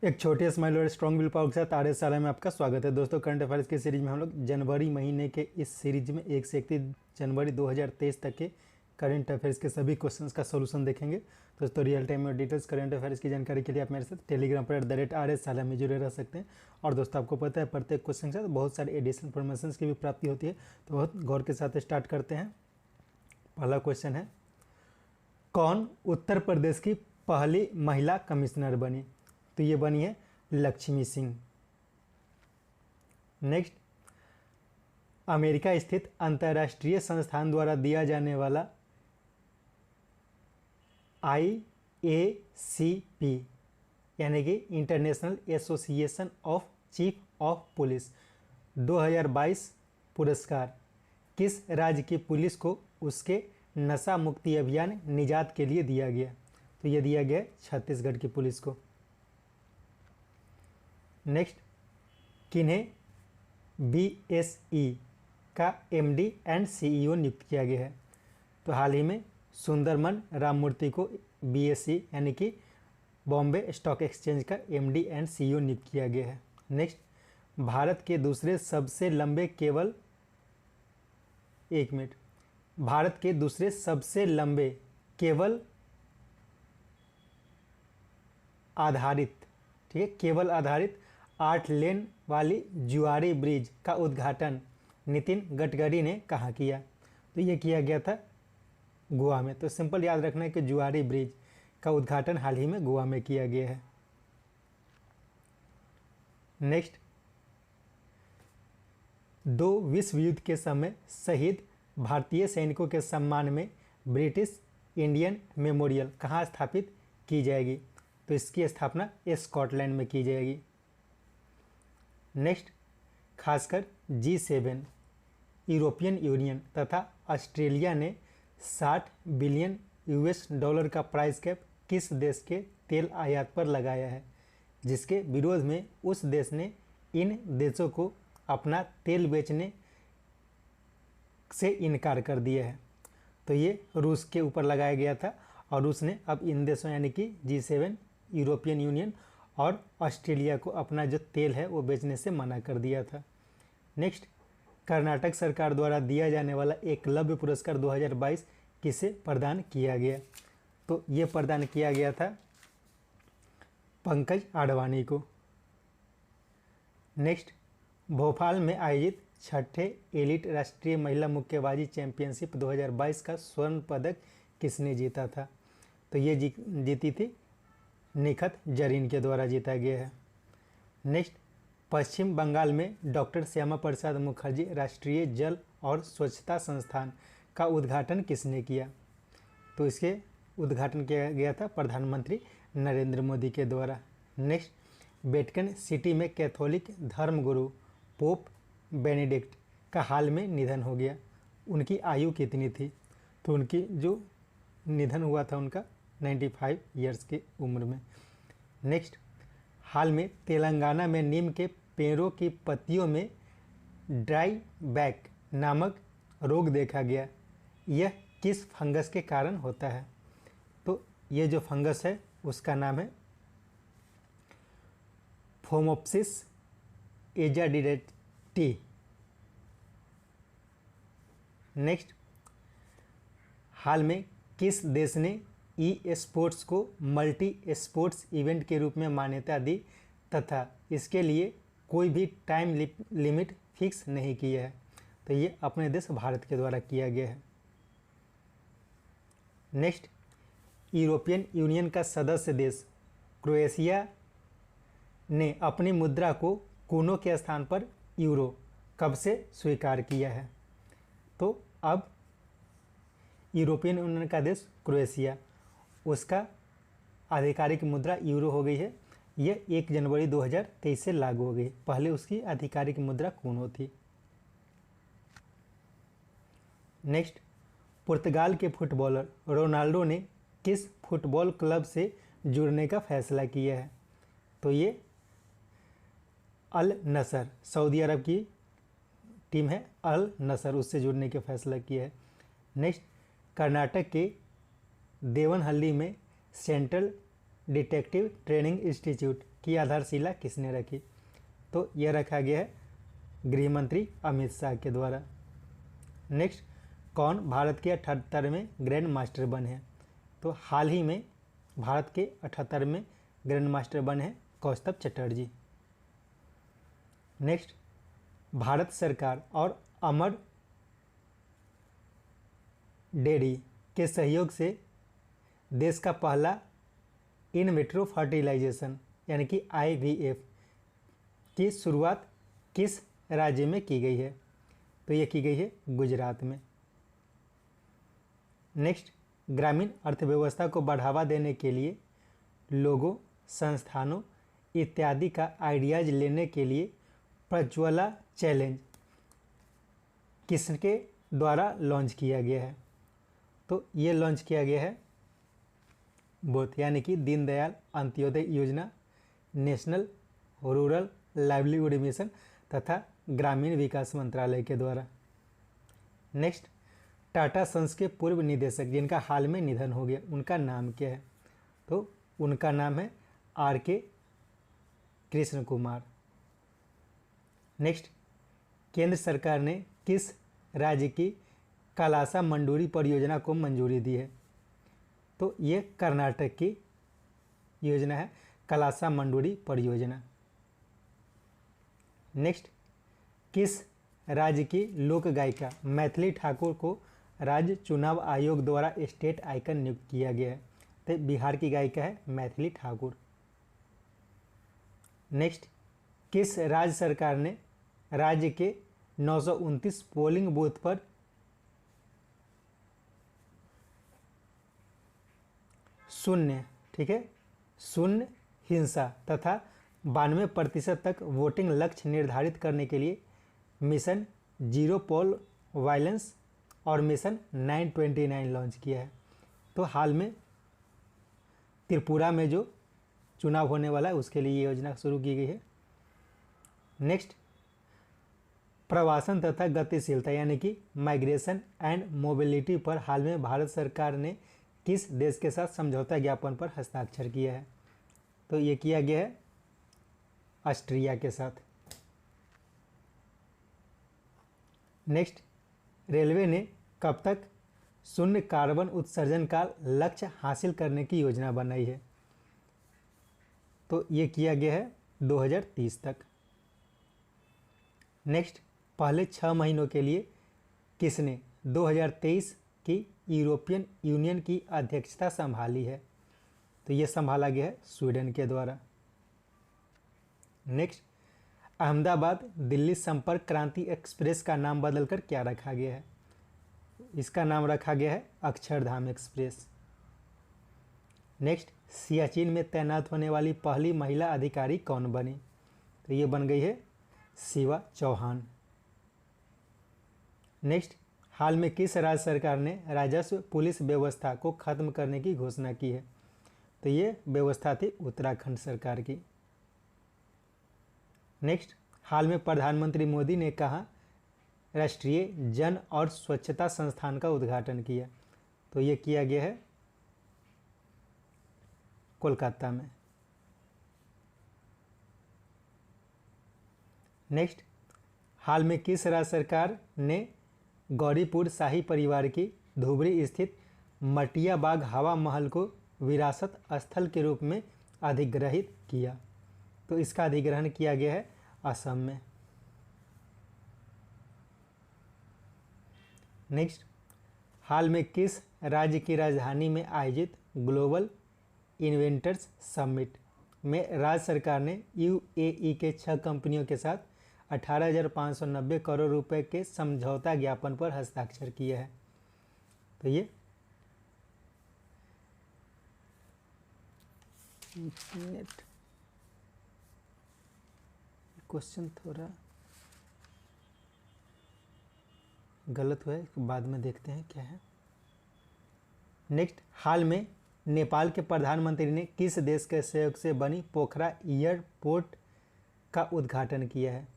एक छोटे स्माइल और स्ट्रॉन्ग विल पावर के साथ आर्य साला में आपका स्वागत है। दोस्तों, करंट अफेयर्स की सीरीज में हम लोग जनवरी महीने के इस सीरीज में 1 से 31 जनवरी 2023 तक के करंट अफेयर्स के सभी क्वेश्चंस का सॉल्यूशन देखेंगे। दोस्तों, रियल टाइम और डिटेल्स करंट अफेयर्स की जानकारी के लिए आप मेरे साथ टेलीग्राम पर @आर्य साला में जुड़े रह सकते हैं। और दोस्तों, आपको पता है प्रत्येक क्वेश्चन के साथ बहुत सारे एडिशनल इन्फॉर्मेशन की भी प्राप्ति होती है, तो बहुत गौर के साथ स्टार्ट करते हैं। पहला क्वेश्चन है, कौन उत्तर प्रदेश की पहली महिला कमिश्नर बनी? तो ये बनी है लक्ष्मी सिंह। नेक्स्ट, अमेरिका स्थित अंतर्राष्ट्रीय संस्थान द्वारा दिया जाने वाला IACP यानी कि international association of chief of police 2022 पुरस्कार किस राज्य की पुलिस को उसके नशा मुक्ति अभियान निजात के लिए दिया गया? तो ये दिया गया छत्तीसगढ़ की पुलिस को। नेक्स्ट, किन्हें BSE का MD एंड CEO नियुक्त किया गया है? तो हाल ही में सुंदरमन राममूर्ति को BSE यानी कि बॉम्बे स्टॉक एक्सचेंज का MD एंड CEO नियुक्त किया गया है। नेक्स्ट, भारत के दूसरे सबसे लंबे केबल भारत के दूसरे सबसे लंबे केबल आधारित केबल आधारित 8 लेन वाली जुआरी ब्रिज का उद्घाटन नितिन गडकरी ने कहाँ किया? तो ये किया गया था गोवा में। तो सिंपल याद रखना है कि जुआरी ब्रिज का उद्घाटन हाल ही में गोवा में किया गया है। नेक्स्ट, 2 विश्व युद्ध के समय शहीद भारतीय सैनिकों के सम्मान में ब्रिटिश इंडियन मेमोरियल कहाँ स्थापित की जाएगी? तो इसकी स्थापना स्कॉटलैंड में की जाएगी। नेक्स्ट, खासकर G7 यूरोपियन यूनियन तथा ऑस्ट्रेलिया ने 60 बिलियन US$ का प्राइस कैप किस देश के तेल आयात पर लगाया है, जिसके विरोध में उस देश ने इन देशों को अपना तेल बेचने से इनकार कर दिया है? तो ये रूस के ऊपर लगाया गया था और रूस ने अब इन देशों यानी कि G7 यूरोपियन यूनियन और ऑस्ट्रेलिया को अपना जो तेल है वो बेचने से मना कर दिया था। नेक्स्ट, कर्नाटक सरकार द्वारा दिया जाने वाला एकलव्य पुरस्कार 2022 किसे प्रदान किया गया? तो ये प्रदान किया गया था पंकज आडवाणी को। नेक्स्ट, भोपाल में आयोजित 6ठे एलिट राष्ट्रीय महिला मुक्केबाजी चैंपियनशिप 2022 का स्वर्ण पदक किसने जीता था? तो ये जीती थी निखत जरीन के द्वारा जीता गया है। नेक्स्ट, पश्चिम बंगाल में डॉक्टर श्यामा प्रसाद मुखर्जी राष्ट्रीय जल और स्वच्छता संस्थान का उद्घाटन किसने किया? तो इसके उद्घाटन किया गया था प्रधानमंत्री नरेंद्र मोदी के द्वारा। नेक्स्ट, वेटिकन सिटी में कैथोलिक धर्मगुरु पोप बेनेडिक्ट का हाल में निधन हो गया। उनकी आयु कितनी थी? तो उनकी जो निधन हुआ था उनका 95 ईयर्स की उम्र में। नेक्स्ट, हाल में तेलंगाना में नीम के पेड़ों की पत्तियों में ड्राई बैक नामक रोग देखा गया। यह किस फंगस के कारण होता है? तो ये जो फंगस है उसका नाम है फोमोप्सिस एजाडिडेटी। नेक्स्ट, हाल में किस देश ने स्पोर्ट्स को मल्टी स्पोर्ट्स इवेंट के रूप में मान्यता दी तथा इसके लिए कोई भी टाइम लिमिट फिक्स नहीं किया है? तो ये अपने देश भारत के द्वारा किया गया है। नेक्स्ट, यूरोपियन यूनियन का सदस्य देश क्रोएशिया ने अपनी मुद्रा को कूनो के स्थान पर यूरो कब से स्वीकार किया है? तो अब यूरोपियन यूनियन का देश क्रोएशिया, उसका आधिकारिक मुद्रा यूरो हो गई है। यह 1 जनवरी 2023 से लागू हो गई। पहले उसकी आधिकारिक मुद्रा कूनो थी। नेक्स्ट, पुर्तगाल के फुटबॉलर रोनाल्डो ने किस फुटबॉल क्लब से जुड़ने का फैसला किया है? तो ये अल नसर, सऊदी अरब की टीम है अल नसर, उससे जुड़ने का फैसला किया है। नेक्स्ट, कर्नाटक के देवनहल्ली में सेंट्रल डिटेक्टिव ट्रेनिंग इंस्टीट्यूट की आधारशिला किसने रखी? तो यह रखा गया है गृह मंत्री अमित शाह के द्वारा। नेक्स्ट, कौन भारत के 78वें ग्रैंड मास्टर बने हैं? तो हाल ही में भारत के 78वें ग्रैंड मास्टर बने हैं कौस्तभ चटर्जी। नेक्स्ट, भारत सरकार और अमर डेयरी के सहयोग से देश का पहला इन विट्रो फर्टिलाइजेशन यानी कि IVF की शुरुआत किस राज्य में की गई है? तो ये की गई है गुजरात में। नेक्स्ट, ग्रामीण अर्थव्यवस्था को बढ़ावा देने के लिए लोगों, संस्थानों इत्यादि का आइडियाज लेने के लिए प्रज्वला चैलेंज किसके द्वारा लॉन्च किया गया है? तो ये लॉन्च किया गया है बोथ यानी कि दीनदयाल अंत्योदय योजना, नेशनल रूरल लाइवलीहुड मिशन तथा ग्रामीण विकास मंत्रालय के द्वारा। नेक्स्ट, टाटा सन्स के पूर्व निदेशक जिनका हाल में निधन हो गया उनका नाम क्या है? तो उनका नाम है RK कृष्ण कुमार। नेक्स्ट, केंद्र सरकार ने किस राज्य की कलासा मंडूरी परियोजना को मंजूरी दी है? तो ये कर्नाटक की योजना है कलासा मंडूरी परियोजना। नेक्स्ट, किस राज्य की लोक गायिका मैथिली ठाकुर को राज्य चुनाव आयोग द्वारा स्टेट आइकन नियुक्त किया गया है? तो बिहार की गायिका है मैथिली ठाकुर। नेक्स्ट, किस राज्य सरकार ने राज्य के 929 पोलिंग बूथ पर शून्य शून्य हिंसा तथा 92% तक वोटिंग लक्ष्य निर्धारित करने के लिए मिशन जीरो पोल वायलेंस और मिशन 929 लॉन्च किया है? तो हाल में त्रिपुरा में जो चुनाव होने वाला है उसके लिए ये योजना शुरू की गई है। नेक्स्ट, प्रवासन तथा गतिशीलता यानी कि माइग्रेशन एंड मोबिलिटी पर हाल में भारत सरकार ने किस देश के साथ समझौता ज्ञापन पर हस्ताक्षर किया है? तो ये किया गया है ऑस्ट्रिया के साथ। नेक्स्ट, रेलवे ने कब तक शून्य कार्बन उत्सर्जन का लक्ष्य हासिल करने की योजना बनाई है? तो ये किया गया है 2030 तक। नेक्स्ट, पहले 6 महीनों के लिए किसने 2023 की यूरोपियन यूनियन की अध्यक्षता संभाली है? तो ये संभाला गया है स्वीडन के द्वारा। नेक्स्ट, अहमदाबाद दिल्ली संपर्क क्रांति एक्सप्रेस का नाम बदलकर क्या रखा गया है? इसका नाम रखा गया है अक्षरधाम एक्सप्रेस। नेक्स्ट, सियाचिन में तैनात होने वाली पहली महिला अधिकारी कौन बनी? तो ये बन गई है शिवा चौहान। नेक्स्ट, हाल में किस राज्य सरकार ने राजस्व पुलिस व्यवस्था को खत्म करने की घोषणा की है? तो ये व्यवस्था थी उत्तराखंड सरकार की। नेक्स्ट, हाल में प्रधानमंत्री मोदी ने कहा राष्ट्रीय जन और स्वच्छता संस्थान का उद्घाटन किया? तो ये किया गया है कोलकाता में। नेक्स्ट, हाल में किस राज्य सरकार ने गौरीपुर शाही परिवार की धुबरी स्थित मटिया बाग हवा महल को विरासत स्थल के रूप में अधिग्रहित किया? तो इसका अधिग्रहण किया गया है असम में। नेक्स्ट, हाल में किस राज्य की राजधानी में आयोजित ग्लोबल इन्वेंटर्स समिट में राज्य सरकार ने UAE के 6 कंपनियों के साथ 18,590 करोड़ रुपए के समझौता ज्ञापन पर हस्ताक्षर किया है? तो ये क्वेश्चन थोड़ा गलत हुआ है, बाद में देखते हैं क्या है। नेक्स्ट, हाल में नेपाल के प्रधानमंत्री ने किस देश के सहयोग से बनी पोखरा एयरपोर्ट का उद्घाटन किया है?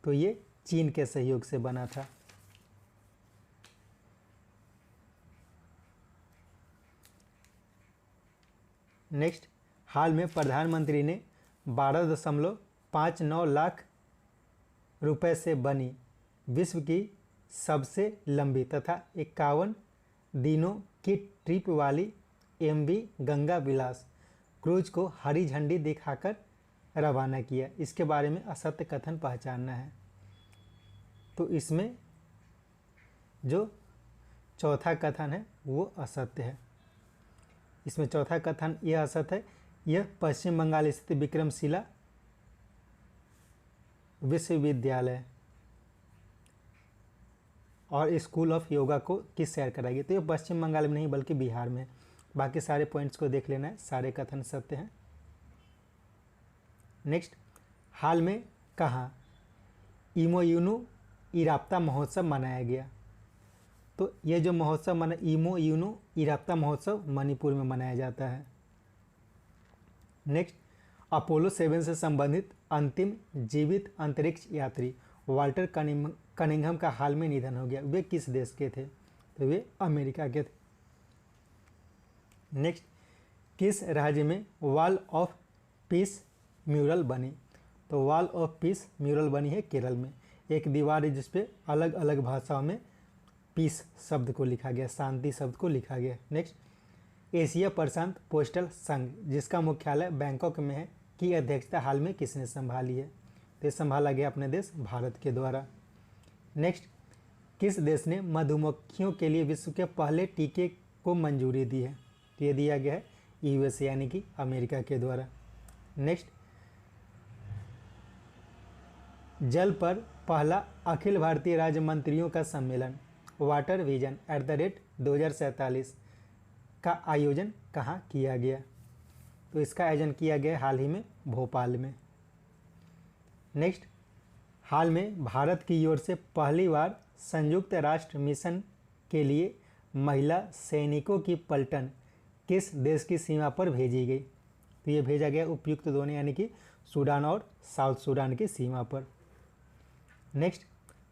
तो ये चीन के सहयोग से बना था। नेक्स्ट, हाल में प्रधानमंत्री ने 12.59 लाख रुपए से बनी विश्व की सबसे लंबी तथा 51 दिनों की ट्रिप वाली MV गंगा विलास क्रूज को हरी झंडी दिखाकर रवाना किया। इसके बारे में असत्य कथन पहचानना है। तो इसमें जो चौथा कथन है वो असत्य है। इसमें चौथा कथन यह असत्य है, यह पश्चिम बंगाल स्थित विक्रमशिला विश्वविद्यालय और स्कूल ऑफ योगा को किस शहर कराएगी। तो ये पश्चिम बंगाल में नहीं बल्कि बिहार में। बाकी सारे पॉइंट्स को देख लेना है, सारे कथन सत्य हैं। नेक्स्ट, हाल में कहाँ इमोयूनु इराप्ता महोत्सव मनाया गया। तो ये जो महोत्सव इमोयूनु इराप्ता महोत्सव मणिपुर में मनाया जाता है। नेक्स्ट, अपोलो 7 से संबंधित अंतिम जीवित अंतरिक्ष यात्री वाल्टर कनिंघम का हाल में निधन हो गया। वे किस देश के थे। तो वे अमेरिका के थे। नेक्स्ट, किस राज्य में वॉल ऑफ पीस म्यूरल बनी। तो वॉल ऑफ पीस म्यूरल बनी है केरल में। एक दीवार है जिसपे अलग अलग भाषाओं में पीस शब्द को लिखा गया, शांति शब्द को लिखा गया। नेक्स्ट, एशिया प्रशांत पोस्टल संघ जिसका मुख्यालय बैंकॉक में है की अध्यक्षता हाल में किसने संभाली है। तो ये संभाला गया अपने देश भारत के द्वारा। नेक्स्ट, किस देश ने मधुमक्खियों के लिए विश्व के पहले टीके को मंजूरी दी है। तो ये दिया गया है USA यानी कि अमेरिका के द्वारा। नेक्स्ट, जल पर पहला अखिल भारतीय राज्य मंत्रियों का सम्मेलन वाटर विजन @2047 का आयोजन कहाँ किया गया। तो इसका आयोजन किया गया हाल ही में भोपाल में। नेक्स्ट, हाल में भारत की ओर से पहली बार संयुक्त राष्ट्र मिशन के लिए महिला सैनिकों की पलटन किस देश की सीमा पर भेजी गई। तो ये भेजा गया उपयुक्त दोनों यानी कि सूडान और साउथ सूडान की सीमा पर। नेक्स्ट,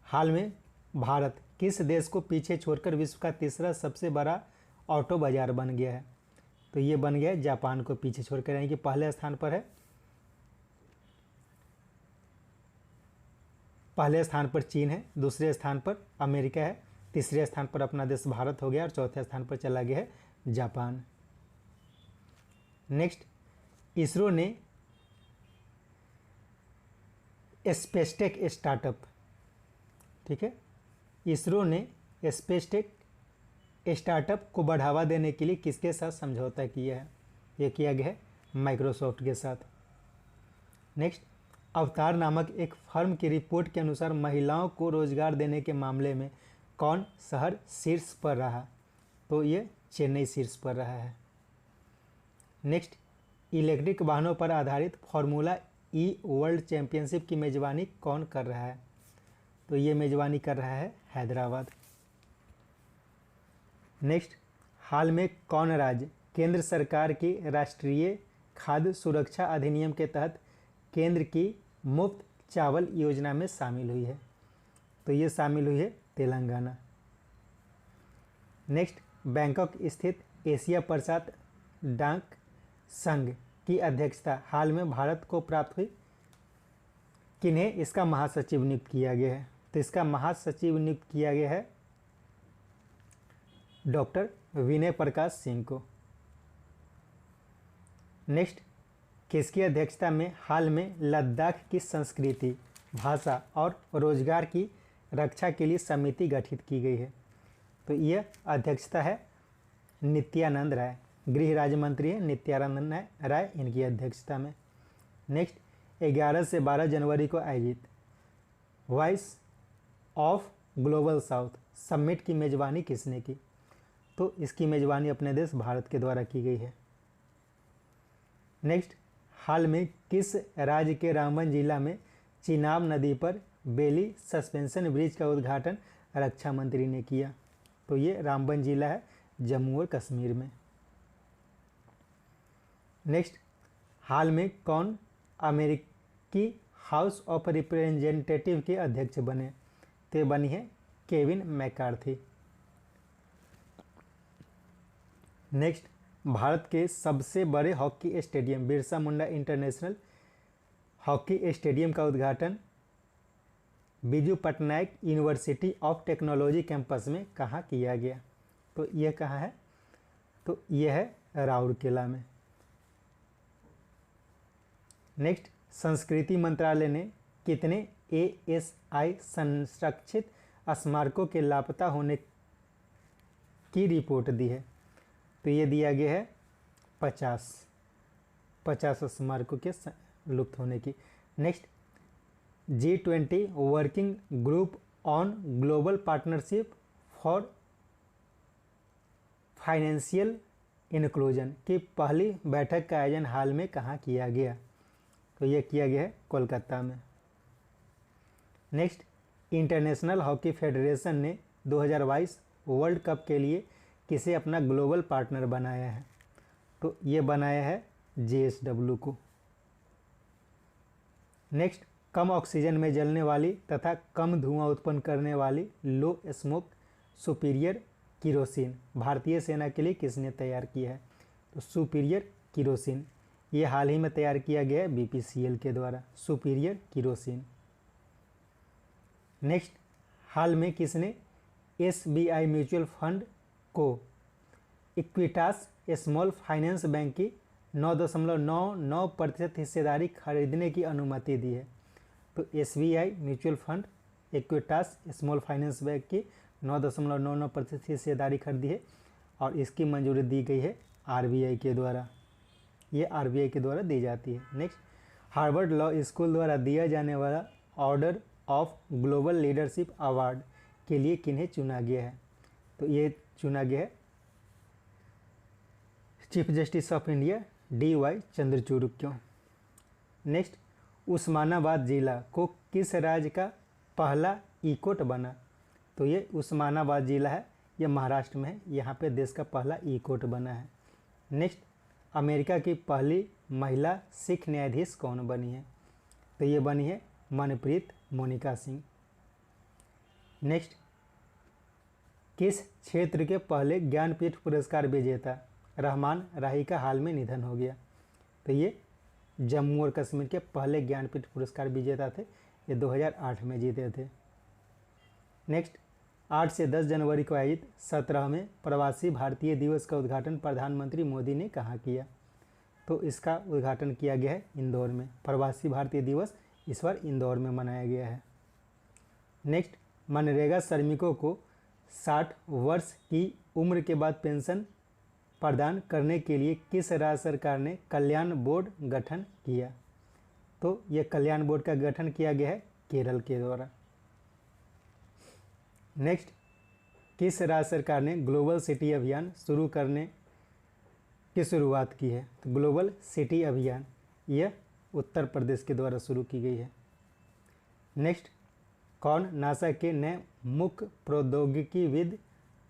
हाल में भारत किस देश को पीछे छोड़कर विश्व का तीसरा सबसे बड़ा ऑटो बाजार बन गया है। तो ये बन गया है जापान को पीछे छोड़कर, यानी कि पहले स्थान पर है। पहले स्थान पर चीन है, दूसरे स्थान पर अमेरिका है, तीसरे स्थान पर अपना देश भारत हो गया और चौथे स्थान पर चला गया है जापान। नेक्स्ट, इसरो ने स्पेसटेक स्टार्टअप, ठीक है, इसरो ने स्पेसटेक स्टार्टअप को बढ़ावा देने के लिए किसके साथ समझौता किया है। ये किया गया है माइक्रोसॉफ्ट के साथ। नेक्स्ट, अवतार नामक एक फर्म की रिपोर्ट के अनुसार महिलाओं को रोजगार देने के मामले में कौन शहर शीर्ष पर रहा। तो ये चेन्नई शीर्ष पर रहा है। नेक्स्ट, इलेक्ट्रिक वाहनों पर आधारित फार्मूला ई वर्ल्ड चैंपियनशिप की मेजबानी कौन कर रहा है। तो ये मेजबानी कर रहा है हैदराबाद। नेक्स्ट, हाल में कौन राज्य केंद्र सरकार की राष्ट्रीय खाद्य सुरक्षा अधिनियम के तहत केंद्र की मुफ्त चावल योजना में शामिल हुई है। तो ये शामिल हुई है तेलंगाना। नेक्स्ट, बैंकॉक स्थित एशिया प्रशांत डाक संघ की अध्यक्षता हाल में भारत को प्राप्त हुई। किन्हें इसका महासचिव नियुक्त किया गया है। तो इसका महासचिव नियुक्त किया गया है डॉक्टर विनय प्रकाश सिंह को। नेक्स्ट, किसकी अध्यक्षता में हाल में लद्दाख की संस्कृति, भाषा और रोजगार की रक्षा के लिए समिति गठित की गई है। तो यह अध्यक्षता है नित्यानंद राय, गृह राज्य मंत्री है नित्यानंद राय इनकी अध्यक्षता में। नेक्स्ट, 11 से 12 जनवरी को आयोजित voice of global south summit की मेजबानी किसने की। तो इसकी मेजबानी अपने देश भारत के द्वारा की गई है। नेक्स्ट, हाल में किस राज्य के रामबन जिला में चिनाब नदी पर बेली सस्पेंशन ब्रिज का उद्घाटन रक्षा मंत्री ने किया। तो ये रामबन जिला है जम्मू और कश्मीर में। नेक्स्ट, हाल में कौन अमेरिकी हाउस ऑफ रिप्रेजेंटेटिव के अध्यक्ष बने। तो बनी है केविन मैकार्थी। नेक्स्ट, भारत के सबसे बड़े hockey stadium Birsa Munda international hockey stadium का उद्घाटन Biju Patnaik university of technology campus में कहाँ किया गया? तो यह कहाँ है? तो यह है राउरकेला में। नेक्स्ट, संस्कृति मंत्रालय ने कितने ASI संरक्षित स्मारकों के लापता होने की रिपोर्ट दी है? तो ये दिया गया है 50 स्मारकों के लुप्त होने की। Next, G20 working group on global partnership for financial inclusion की पहली बैठक का आयोजन हाल में कहाँ किया गया? तो यह किया गया है कोलकाता में। नेक्स्ट, इंटरनेशनल हॉकी फेडरेशन ने 2022 वर्ल्ड कप के लिए किसे अपना ग्लोबल पार्टनर बनाया है? तो ये बनाया है JSW को। नेक्स्ट, कम ऑक्सीजन में जलने वाली तथा कम धुआं उत्पन्न करने वाली लो स्मोक सुपीरियर किरोसिन भारतीय सेना के लिए किसने तैयार किया है? तो सुपीरियर किरोसिन ये हाल ही में तैयार किया गया है BPCL के द्वारा, सुपीरियर किरोसिन। नेक्स्ट, हाल में किसने SBI म्यूचुअल फंड को इक्विटास स्मॉल फाइनेंस बैंक की 9.99% हिस्सेदारी खरीदने की अनुमति दी है? तो SBI mutual fund Equitas small finance bank की 9.99% हिस्सेदारी खरीदी है और इसकी मंजूरी दी गई है RBI के द्वारा। ये RBI के द्वारा दी जाती है। नेक्स्ट, हार्वर्ड लॉ स्कूल द्वारा दिया जाने वाला order of global leadership award के लिए किन्हें चुना गया है? तो ये चुना गया है chief justice of India DY Chandrachud को। नेक्स्ट, उस्मानाबाद जिला को किस राज्य का पहला इकोट बना? तो ये उस्मानाबाद जिला है, ये महाराष्ट्र में है, यहाँ पे देश का पहला इकोट बना है। नेक्स्ट, अमेरिका की पहली महिला सिख न्यायाधीश कौन बनी है? तो ये बनी है मनप्रीत मोनिका सिंह। नेक्स्ट, किस क्षेत्र के पहले ज्ञानपीठ पुरस्कार विजेता रहमान राही का हाल में निधन हो गया? तो ये जम्मू और कश्मीर के पहले ज्ञानपीठ पुरस्कार विजेता थे, ये 2008 में जीते थे। नेक्स्ट, 8 से 10 जनवरी को आयोजित 17वें प्रवासी भारतीय दिवस का उद्घाटन प्रधानमंत्री मोदी ने कहाँ किया? तो इसका उद्घाटन किया गया है इंदौर में। प्रवासी भारतीय दिवस इस बार इंदौर में मनाया गया है। नेक्स्ट, मनरेगा श्रमिकों को 60 वर्ष की उम्र के बाद पेंशन प्रदान करने के लिए किस राज्य सरकार ने कल्याण बोर्ड गठन किया? तो यह कल्याण बोर्ड का गठन किया गया है केरल के द्वारा। नेक्स्ट, किस राज्य सरकार ने ग्लोबल सिटी अभियान शुरू करने की शुरुआत की है? तो ग्लोबल सिटी अभियान यह उत्तर प्रदेश के द्वारा शुरू की गई है। नेक्स्ट, कौन नासा के नए मुख्य प्रौद्योगिकीविद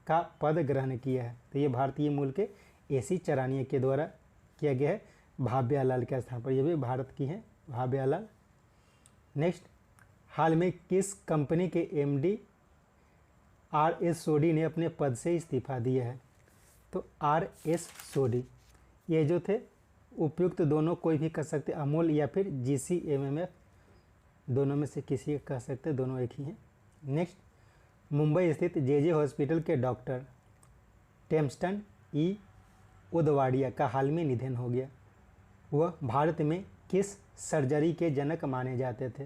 का पद ग्रहण किया है? तो ये भारतीय मूल के AC चरानिया के द्वारा किया गया है भाव्यालाल के स्थान पर। यह भी भारत की है भाव्यालाल। नेक्स्ट, हाल में किस कंपनी के MD RS सोडी ने अपने पद से इस्तीफा दिया है? तो RS सोडी ये जो थे उपयुक्त दोनों कोई भी कह सकते, अमूल या फिर GCMMF दोनों में से किसी कह सकते, दोनों एक ही हैं। नेक्स्ट, मुंबई स्थित JJ हॉस्पिटल के डॉक्टर टेम्स्टन E उदवाड़िया का हाल में निधन हो गया। वह भारत में किस सर्जरी के जनक माने जाते थे?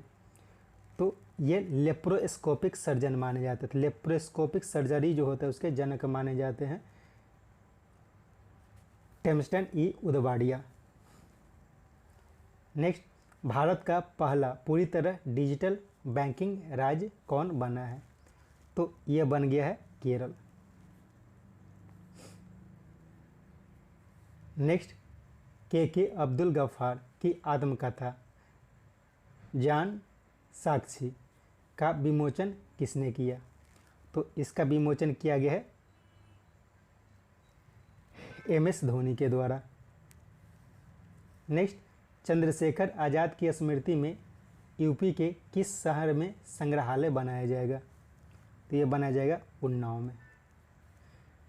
तो ये लेप्रोस्कोपिक सर्जन माने जाते थे। लेप्रोस्कोपिक सर्जरी जो होता है उसके जनक माने जाते हैं टेम्स्टन E उदवाड़िया। नेक्स्ट, भारत का पहला पूरी तरह डिजिटल बैंकिंग राज्य कौन बना है? तो यह बन गया है केरल। नेक्स्ट, के अब्दुल गफ्फार की आत्मकथा जान साक्षी का विमोचन किसने किया? तो इसका विमोचन किया गया है MS धोनी के द्वारा। नेक्स्ट, चंद्रशेखर आज़ाद की स्मृति में यूपी के किस शहर में संग्रहालय बनाया जाएगा? तो ये बनाया जाएगा उन्नाव में।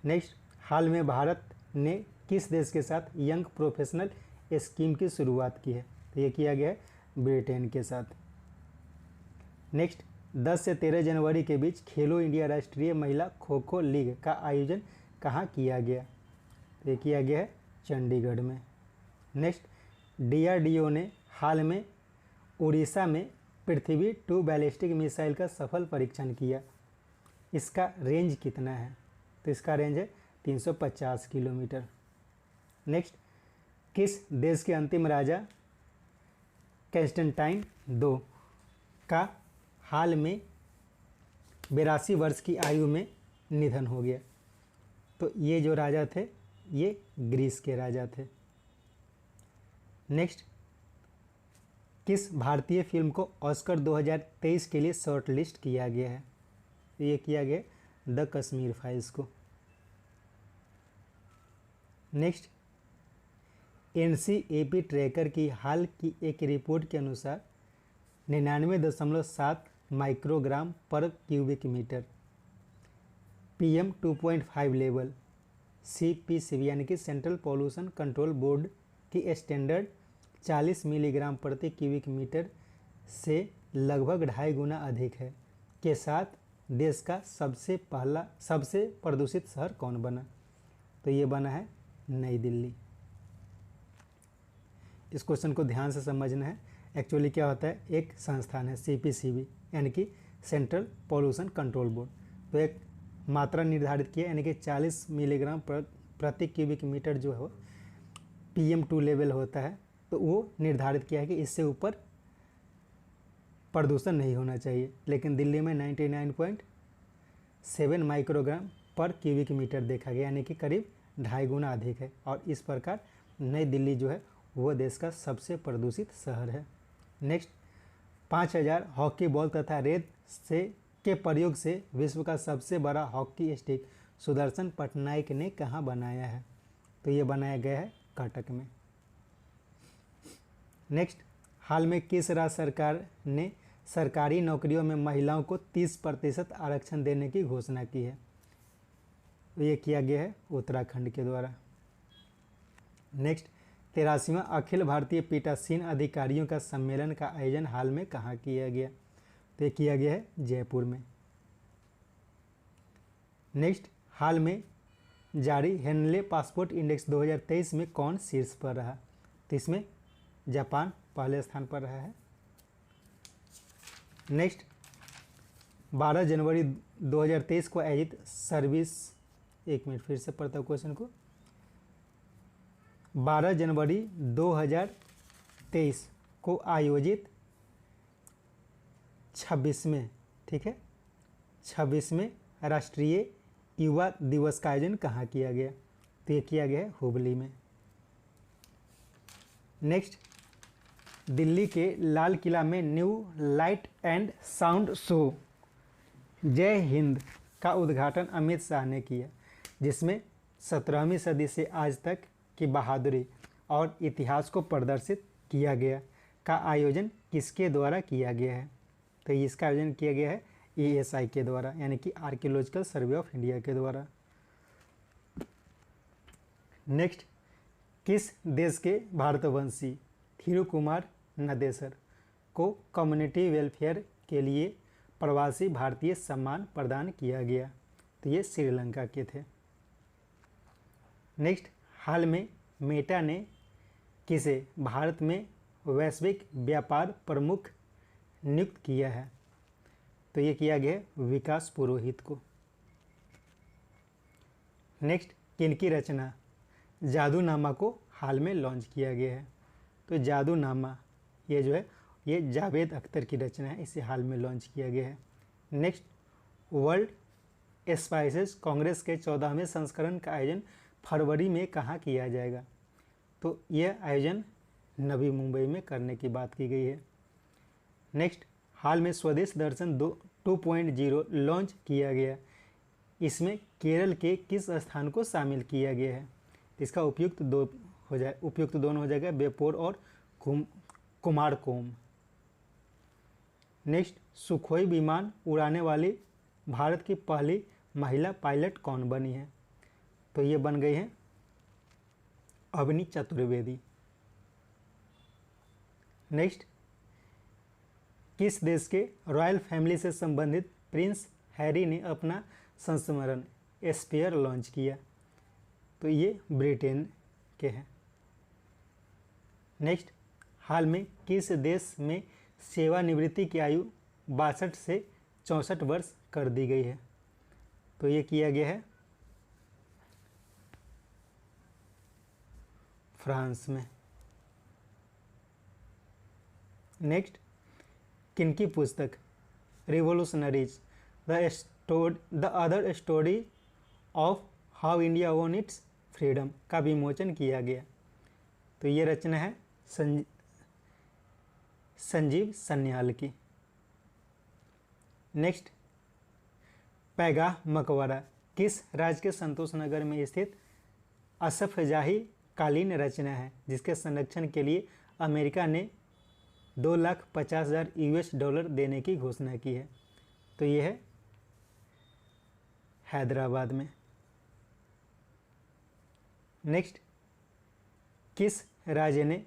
नेक्स्ट, हाल में भारत ने किस देश के साथ यंग प्रोफेशनल स्कीम की शुरुआत की है? तो ये किया गया है ब्रिटेन के साथ। नेक्स्ट, 10 से 13 जनवरी के बीच खेलो इंडिया राष्ट्रीय महिला खो खो लीग का आयोजन कहाँ किया गया? तो ये किया गया है चंडीगढ़ में। नेक्स्ट, DRDO ने हाल में उड़ीसा में पृथ्वी 2 बैलिस्टिक मिसाइल का सफल परीक्षण किया। इसका रेंज कितना है? तो इसका रेंज है 350 किलोमीटर। नेक्स्ट, किस देश के अंतिम राजा कैस्टेंटाइन II का हाल में 82 वर्ष की आयु में निधन हो गया? तो ये जो राजा थे ये ग्रीस के राजा थे। नेक्स्ट, किस भारतीय फिल्म को ऑस्कर 2023 के लिए शॉर्ट लिस्ट किया गया है? ये किया गया द कश्मीर फाइल्स को। नेक्स्ट, NCAP ट्रैकर की हाल की एक रिपोर्ट के अनुसार 99.7 microgram per cubic metre PM 2.5 level CPCB यानी कि सेंट्रल पॉल्यूशन कंट्रोल बोर्ड की स्टैंडर्ड 40 मिलीग्राम प्रति क्यूबिक मीटर से लगभग 2.5 गुना अधिक है के साथ देश का सबसे प्रदूषित शहर कौन बना? तो ये बना है नई दिल्ली। इस क्वेश्चन को ध्यान से समझना है। एक्चुअली क्या होता है, एक संस्थान है CPCB यानी कि सेंट्रल पॉल्यूशन कंट्रोल बोर्ड, तो एक मात्रा निर्धारित किया यानी कि 40 मिलीग्राम प्रति क्यूबिक मीटर जो है PM 2 लेवल होता है, तो वो निर्धारित किया है कि इससे ऊपर प्रदूषण नहीं होना चाहिए। लेकिन दिल्ली में 99.7 माइक्रोग्राम पर क्यूबिक मीटर देखा गया यानी कि करीब 2.5 गुना अधिक है, और इस प्रकार नई दिल्ली जो है वो देश का सबसे प्रदूषित शहर है। नेक्स्ट, 5000 हॉकी बॉल तथा रेत के प्रयोग से विश्व का सबसे बड़ा हॉकी स्टिक सुदर्शन पटनायक ने कहाँ बनाया है? तो ये बनाया गया है कटक में। नेक्स्ट, हाल में किस राज्य सरकार ने सरकारी नौकरियों में महिलाओं को 30% आरक्षण देने की घोषणा की है? तो ये किया गया है उत्तराखंड के द्वारा। नेक्स्ट, 83वां अखिल भारतीय पीठासीन अधिकारियों का सम्मेलन का आयोजन हाल में कहाँ किया गया? तो ये किया गया है जयपुर में। नेक्स्ट, हाल में जारी हेनले पासपोर्ट इंडेक्स 2023 में कौन शीर्ष पर रहा? तो इसमें जापान पहले स्थान पर रहा है। नेक्स्ट, 12 जनवरी 2023 को आयोजित सर्विस, एक मिनट फिर से पढ़ता हूँ क्वेश्चन को। 12 जनवरी 2023 को आयोजित 26वें, ठीक है, 26वें राष्ट्रीय युवा दिवस का आयोजन कहाँ किया गया? तो ये किया गया है हुबली में। नेक्स्ट, दिल्ली के लाल किला में new light and sound show जय हिंद का उद्घाटन अमित शाह ने किया, जिसमें 17वीं सदी से आज तक की बहादुरी और इतिहास को प्रदर्शित किया गया का आयोजन किसके द्वारा किया गया है? तो इसका आयोजन किया गया है ESI के द्वारा यानी कि आर्कियोलॉजिकल सर्वे ऑफ इंडिया के द्वारा। नेक्स्ट, किस देश के भारतवंशी थिरुकुमार नंदेसर को कम्युनिटी वेलफेयर के लिए प्रवासी भारतीय सम्मान प्रदान किया गया? तो ये श्रीलंका के थे। नेक्स्ट, हाल में मेटा ने किसे भारत में वैश्विक व्यापार प्रमुख नियुक्त किया है? तो ये किया गया विकास पुरोहित को। नेक्स्ट, किनकी रचना जादूनामा को हाल में लॉन्च किया गया है? तो जादूनामा ये जो है ये जावेद अख्तर की रचना है, इसे हाल में लॉन्च किया गया है। नेक्स्ट, वर्ल्ड स्पाइसेस कांग्रेस के 14वें संस्करण का आयोजन फरवरी में कहाँ किया जाएगा? तो यह आयोजन नवी मुंबई में करने की बात की गई है। नेक्स्ट, हाल में स्वदेश दर्शन 2.0 लॉन्च किया गया, इसमें केरल के किस स्थान को शामिल किया गया है? इसका उपयुक्त दोनों हो जाएगा बेपोर और कुमारकोम। नेक्स्ट, सुखोई विमान उड़ाने वाली भारत की पहली महिला पायलट कौन बनी है? तो ये बन गई हैं अवनी चतुर्वेदी। नेक्स्ट, किस देश के रॉयल फैमिली से संबंधित प्रिंस हैरी ने अपना संस्मरण स्पेयर लॉन्च किया? तो ये ब्रिटेन के हैं। नेक्स्ट, हाल में किस देश में सेवानिवृत्ति की आयु 62 से 64 वर्ष कर दी गई है? तो ये किया गया है फ्रांस में। नेक्स्ट, किनकी पुस्तक revolutionaries the other story of how India won it's freedom का विमोचन किया गया? तो ये रचना है संजीव सन्याल की। नेक्स्ट, पैगाह मकबरा किस राज्य के संतोष नगर में स्थित असफजाही कालीन रचना है जिसके संरक्षण के लिए अमेरिका ने $2,50,000 देने की घोषणा की है? तो ये है हैदराबाद में। नेक्स्ट, किस राज्य ने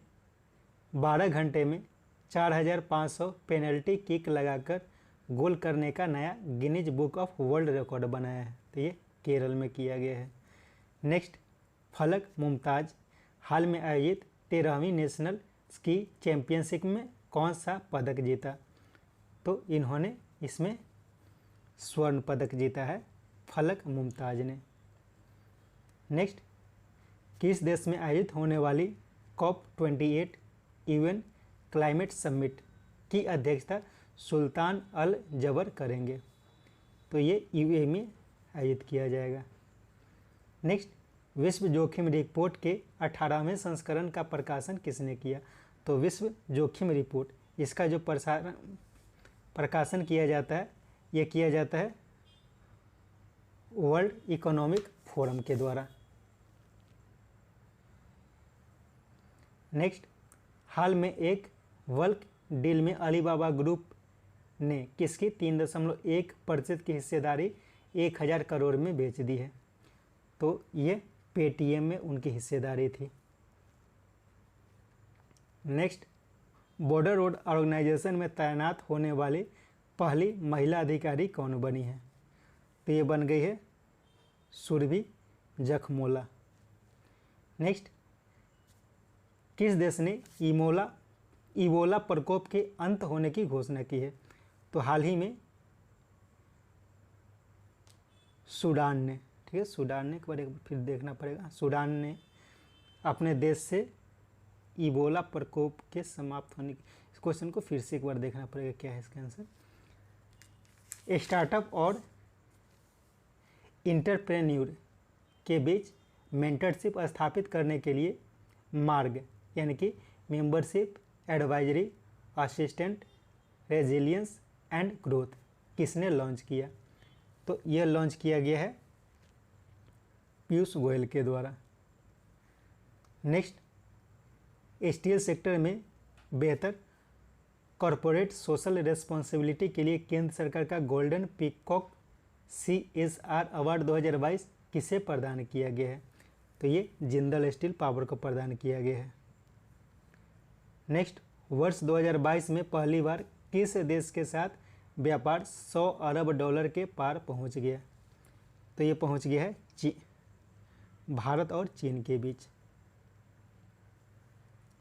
12 घंटे में 4,500 पेनल्टी किक लगाकर गोल करने का नया Guinness book of world record बनाया है? तो ये केरल में किया गया है। नेक्स्ट, फलक मुमताज हाल में आयोजित 13वीं नेशनल स्की चैंपियनशिप में कौन सा पदक जीता? तो इन्होंने इसमें स्वर्ण पदक जीता है, फलक मुमताज ने। नेक्स्ट, किस देश में आयोजित होने वाली COP28 यूएन क्लाइमेट समिट की अध्यक्षता सुल्तान अल जबर करेंगे? तो ये यूएई में आयोजित किया जाएगा। नेक्स्ट, विश्व जोखिम रिपोर्ट के 18वें संस्करण का प्रकाशन किसने किया? तो विश्व जोखिम रिपोर्ट इसका जो प्रकाशन किया जाता है ये किया जाता है वर्ल्ड इकोनॉमिक फोरम के द्वारा। नेक्स्ट, हाल में एक बल्क डील में अलीबाबा ग्रुप ने किसकी 3.1% की हिस्सेदारी 1,000 करोड़ में बेच दी है? तो ये पेटीएम में उनकी हिस्सेदारी थी। नेक्स्ट, बॉर्डर रोड ऑर्गेनाइजेशन में तैनात होने वाली पहली महिला अधिकारी कौन बनी है? तो ये बन गई है सुरभि जखमोला। नेक्स्ट, किस देश ने इबोला प्रकोप के अंत होने की घोषणा की है? तो हाल ही में सूडान ने, ठीक है, सूडान ने, एक बार फिर देखना पड़ेगा, सूडान ने अपने देश से इबोला प्रकोप के समाप्त होने की, इस क्वेश्चन को फिर से एक बार देखना पड़ेगा क्या है इसका आंसर। स्टार्टअप और इंटरप्रेन्योर के बीच मेंटरशिप स्थापित करने के लिए मार्ग यानी कि membership advisory assistant resilience and growth किसने लॉन्च किया? तो यह लॉन्च किया गया है पीयूष गोयल के द्वारा। नेक्स्ट, स्टील सेक्टर में बेहतर कॉरपोरेट सोशल रिस्पॉन्सिबिलिटी के लिए केंद्र सरकार का गोल्डन पीकॉक CSR अवार्ड 2022 किसे प्रदान किया गया है? तो ये जिंदल स्टील पावर को प्रदान किया गया है। नेक्स्ट, वर्ष 2022 में पहली बार किस देश के साथ व्यापार $100 अरब के पार पहुंच गया? तो ये पहुंच गया है भारत और चीन के बीच।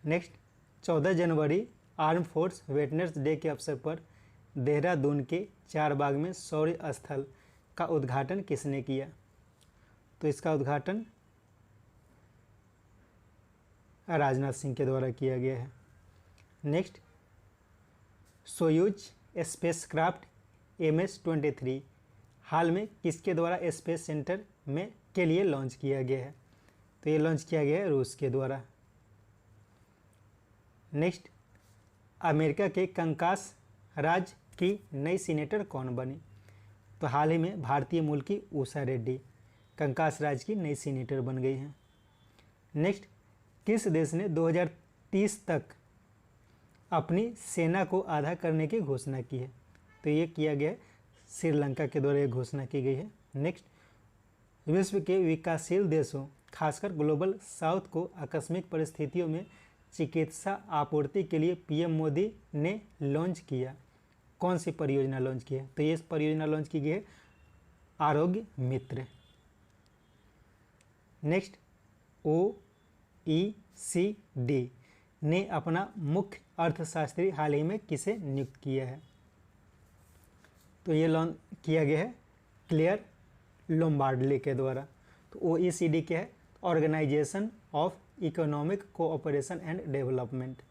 नेक्स्ट, 14 जनवरी आर्म फोर्स वेटरन्स डे के अवसर पर देहरादून के चारबाग में शौर्य स्थल का उद्घाटन किसने किया? तो इसका उद्घाटन राजनाथ सिंह के द्वारा किया गया है। नेक्स्ट, सोयूज स्पेसक्राफ्ट MS-23 हाल में किसके द्वारा स्पेस सेंटर में के लिए लॉन्च किया गया है? तो ये लॉन्च किया गया है रूस के द्वारा। नेक्स्ट, अमेरिका के कंकास राज्य की नई सीनेटर कौन बनी? तो हाल ही में भारतीय मूल की उषा रेड्डी कंकास राज्य की नई सीनेटर बन गई हैं। नेक्स्ट, किस देश ने 2030 तक अपनी सेना को आधा करने की घोषणा की है? तो ये किया गया है श्रीलंका के द्वारा ये घोषणा की गई है। नेक्स्ट, विश्व के विकासशील देशों खासकर ग्लोबल साउथ को आकस्मिक परिस्थितियों में चिकित्सा आपूर्ति के लिए पीएम मोदी ने लॉन्च किया। कौन सी परियोजना लॉन्च की है? तो ये परियोजना लॉन्च की गई है आरोग्य मित्र। नेक्स्ट, OECD ने अपना मुख्य अर्थशास्त्री हाल ही में किसे नियुक्त किया है? तो ये लॉन्च किया गया है क्लेयर लोम्बार्डले के द्वारा। तो OECD क्या है? Organisation of economic cooperation and development.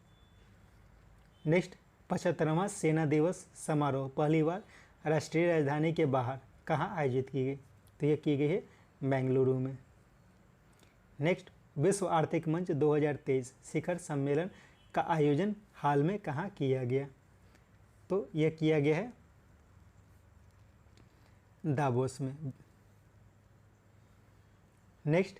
Next, 75वां सेना दिवस समारोह पहली बार राष्ट्रीय राजधानी के बाहर कहाँ आयोजित की गई? तो ये की गई है बेंगलुरु में। नेक्स्ट, विश्व आर्थिक मंच 2023 शिखर सम्मेलन का आयोजन हाल में कहाँ किया गया? तो यह किया गया है दावोस में। नेक्स्ट,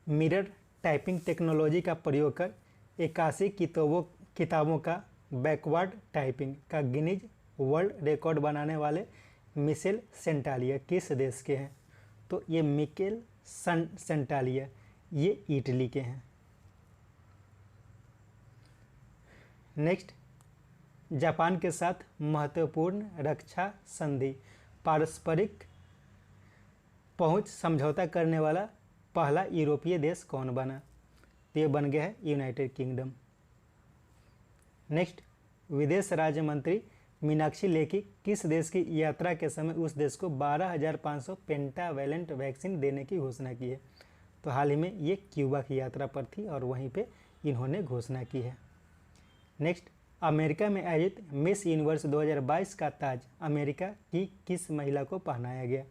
मिरर टाइपिंग टेक्नोलॉजी का प्रयोग कर 81 किताबों का बैकवर्ड टाइपिंग का गिनीज वर्ल्ड रिकॉर्ड बनाने वाले मिशेल सेंटालिया किस देश के हैं? तो ये मिकेल सेंटालिया ये इटली के हैं। नेक्स्ट, जापान के साथ महत्वपूर्ण रक्षा संधि पारस्परिक पहुंच समझौता करने वाला पहला यूरोपीय देश कौन बना? तो ये बन गया है यूनाइटेड किंगडम। नेक्स्ट, विदेश राज्य मंत्री मीनाक्षी लेखी किस देश की यात्रा के समय उस देश को 12,500 पेंटावेलेंट वैक्सीन देने की घोषणा की है? तो हाल ही में ये क्यूबा की यात्रा पर थी और वहीं पे इन्होंने घोषणा की है। नेक्स्ट, अमेरिका में आयोजित मिस यूनिवर्स 2022 का ताज अमेरिका की किस महिला को पहनाया गया?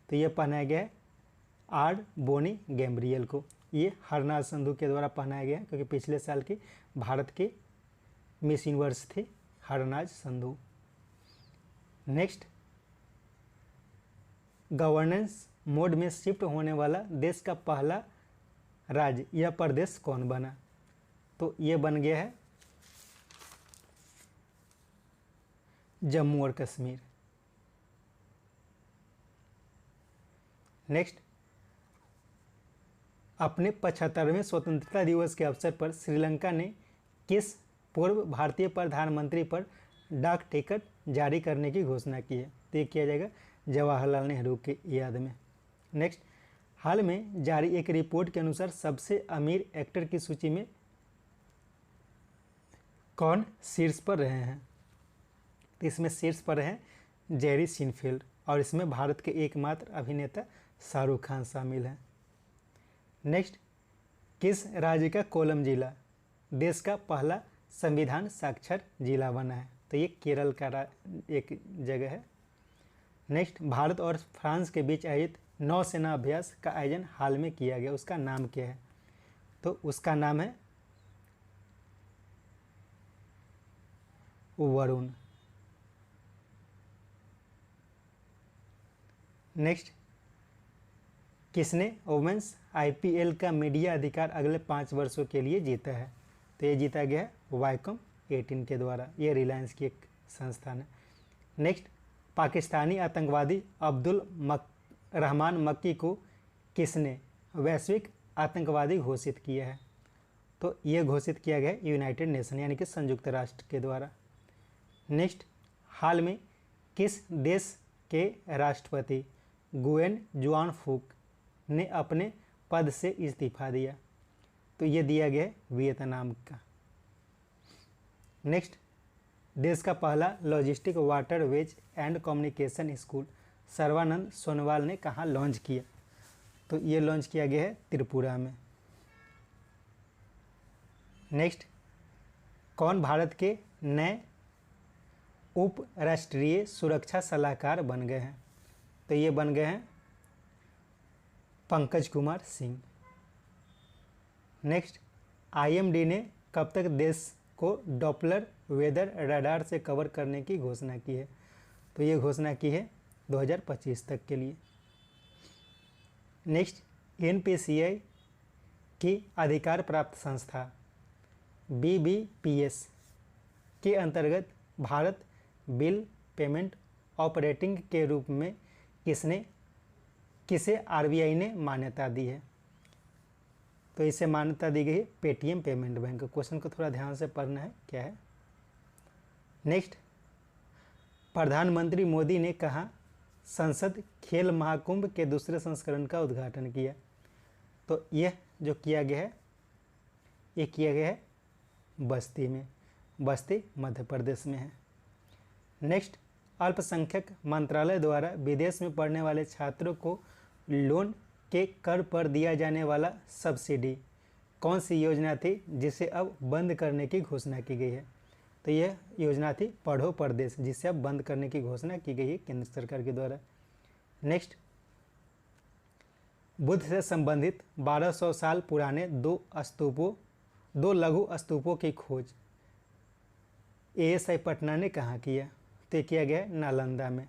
तो ये पहनाया गया है आर बोनी गैम्ब्रियल को। ये हरनाज संधू के द्वारा पहनाया गया क्योंकि पिछले साल की भारत के मिस यूनिवर्स थे Harnaaz Sandhu. Next, governance mode में शिफ्ट होने वाला देश का पहला राज्य या प्रदेश कौन बना? तो ये बन गया है जम्मू और कश्मीर। नेक्स्ट, अपने 75वें स्वतंत्रता दिवस के अवसर पर श्रीलंका ने किस पूर्व भारतीय प्रधानमंत्री पर डाक टिकट जारी करने की घोषणा की है? तो ये किया जाएगा जवाहरलाल नेहरू की याद में। नेक्स्ट, हाल में जारी एक रिपोर्ट के अनुसार सबसे अमीर एक्टर की सूची में कौन शीर्ष पर रहे हैं? तो इसमें शीर्ष पर हैं जेरी सिनफील्ड और इसमें भारत के एकमात्र अभिनेता शाहरुख खान शामिल हैं। नेक्स्ट, किस राज्य का कोलम जिला देश का पहला संविधान साक्षर जिला बना है? तो ये केरल का एक जगह है। नेक्स्ट, भारत और फ्रांस के बीच आयोजित नौसेना अभ्यास का आयोजन हाल में किया गया, उसका नाम क्या है? तो उसका नाम है वरुण। नेक्स्ट, किसने वुमेन्स IPL का मीडिया अधिकार अगले 5 वर्षों के लिए जीता है? तो ये जीता गया है वाइकॉम 18 के द्वारा। ये रिलायंस की एक संस्थान है। नेक्स्ट, पाकिस्तानी आतंकवादी अब्दुल रहमान मक्की को किसने वैश्विक आतंकवादी घोषित किया है? तो ये घोषित किया गया है यूनाइटेड नेशन यानी कि संयुक्त राष्ट्र के द्वारा। नेक्स्ट, हाल में किस देश के राष्ट्रपति गुएन जुआन फूक ने अपने पद से इस्तीफा दिया? तो ये दिया गया है वियतनाम का। नेक्स्ट, देश का पहला logistic waterways and communication school Sarbananda Sonowal ने कहाँ लॉन्च किया? तो ये लॉन्च किया गया है त्रिपुरा में। नेक्स्ट, कौन भारत के नए उप राष्ट्रीय सुरक्षा सलाहकार बन गए हैं? तो ये बन गए हैं पंकज कुमार सिंह। नेक्स्ट, IMD ने कब तक देश को डॉपलर वेदर रडार से कवर करने की घोषणा की है? तो ये घोषणा की है 2025 तक के लिए। नेक्स्ट, NPCI की अधिकार प्राप्त संस्था BBPS के अंतर्गत भारत बिल पेमेंट ऑपरेटिंग के रूप में किसने किसे आरबीआई ने मान्यता दी है? तो इसे मान्यता दी गई है पेटीएम पेमेंट बैंक। क्वेश्चन को थोड़ा ध्यान से पढ़ना है क्या है। नेक्स्ट, प्रधानमंत्री मोदी ने कहा संसद खेल महाकुंभ के दूसरे संस्करण का उद्घाटन किया? तो यह जो किया गया है, ये किया गया है बस्ती में। बस्ती मध्य प्रदेश में है। नेक्स्ट, अल्पसंख्यक मंत्रालय द्वारा विदेश में पढ़ने वाले छात्रों को लोन के कर पर दिया जाने वाला सब्सिडी कौन सी योजना थी जिसे अब बंद करने की घोषणा की गई है? तो यह योजना थी पढ़ो प्रदेश, जिसे अब बंद करने की घोषणा की गई है केंद्र सरकार के द्वारा। नेक्स्ट, बुद्ध से संबंधित 1200 साल पुराने दो लघु स्तूपों की खोज एएसआई पटना ने कहाँ किया? तो किया गया नालंदा में।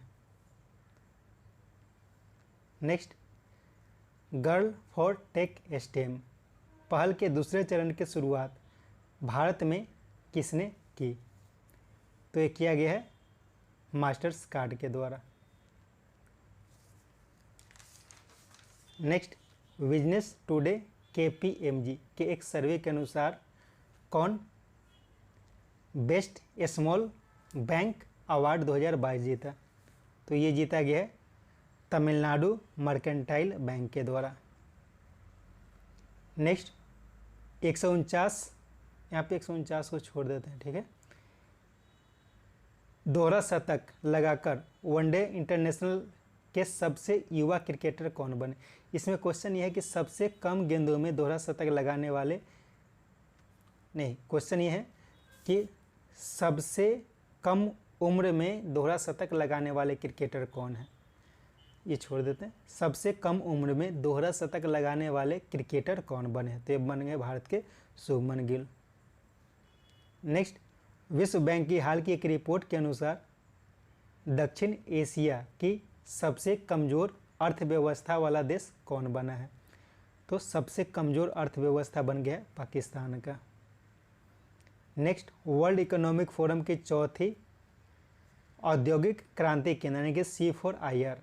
Next, girl for tech STEM पहल के दूसरे चरण की शुरुआत भारत में किसने की? तो ये किया गया है मास्टर्स कार्ड के द्वारा। नेक्स्ट, बिजनेस टुडे केपीएमजी के एक सर्वे के अनुसार कौन बेस्ट स्मॉल बैंक अवार्ड 2022 जीता? तो ये जीता गया है तमिलनाडु मर्केंटाइल बैंक के द्वारा। नेक्स्ट, 149, यहाँ पे 149 को छोड़ देते हैं, ठीक है। दोहरा शतक लगाकर वनडे इंटरनेशनल के सबसे युवा क्रिकेटर कौन बने? इसमें क्वेश्चन ये है कि सबसे कम गेंदों में दोहरा शतक लगाने वाले नहीं, क्वेश्चन ये है कि सबसे कम उम्र में दोहरा शतक लगाने वाले क्रिकेटर कौन है? ये छोड़ देते हैं। सबसे कम उम्र में दोहरा शतक लगाने वाले क्रिकेटर कौन बने? तो ये बन गए भारत के शुभमन गिल। नेक्स्ट, विश्व बैंक की हाल की एक रिपोर्ट के अनुसार दक्षिण एशिया की सबसे कमज़ोर अर्थव्यवस्था वाला देश कौन बना है? तो सबसे कमज़ोर अर्थव्यवस्था बन गया पाकिस्तान का। नेक्स्ट, वर्ल्ड इकोनॉमिक फोरम की चौथी औद्योगिक क्रांति केंद्र यानी कि C4IR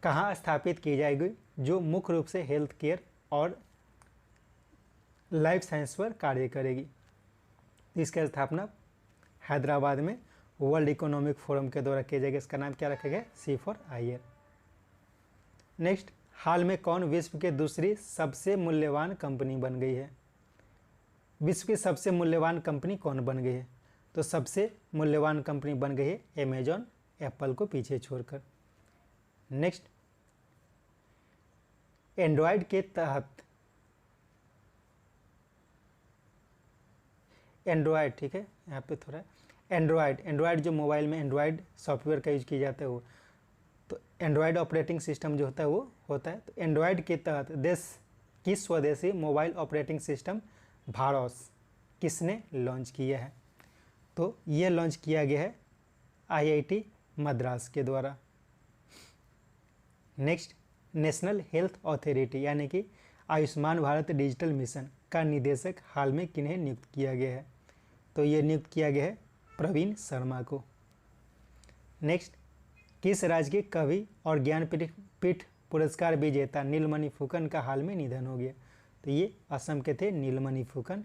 कहाँ स्थापित की जाएगी, जो मुख्य रूप से हेल्थ केयर और लाइफ साइंस पर कार्य करेगी? इसकी स्थापना हैदराबाद में वर्ल्ड इकोनॉमिक फोरम के द्वारा किया जाएगा। इसका नाम क्या रखा गया? C4IR। नेक्स्ट, हाल में कौन विश्व के दूसरी सबसे मूल्यवान कंपनी बन गई है? विश्व की सबसे मूल्यवान कंपनी कौन बन गई है? तो सबसे मूल्यवान कंपनी बन गई है अमेजॉन, एप्पल को पीछे छोड़कर। नेक्स्ट, एंड्रॉयड के तहत एंड्रॉयड, ठीक है, यहाँ पे थोड़ा एंड्रॉयड जो मोबाइल में एंड्रॉयड सॉफ्टवेयर का यूज किया जाता है वो, तो एंड्रॉयड ऑपरेटिंग सिस्टम जो होता है वो होता है। तो एंड्रॉयड के तहत देश की स्वदेशी मोबाइल ऑपरेटिंग सिस्टम भारोस किसने लॉन्च किया है? तो ये लॉन्च किया गया है IIT मद्रास के द्वारा। नेक्स्ट, नेशनल हेल्थ अथॉरिटी यानी कि आयुष्मान भारत डिजिटल मिशन का निदेशक हाल में किन्हें नियुक्त किया गया है? तो ये नियुक्त किया गया है प्रवीण शर्मा को। नेक्स्ट, किस राज्य के कवि और ज्ञानपीठ पुरस्कार विजेता नीलमणि फुकन का हाल में निधन हो गया? तो ये असम के थे नीलमणि फुकन।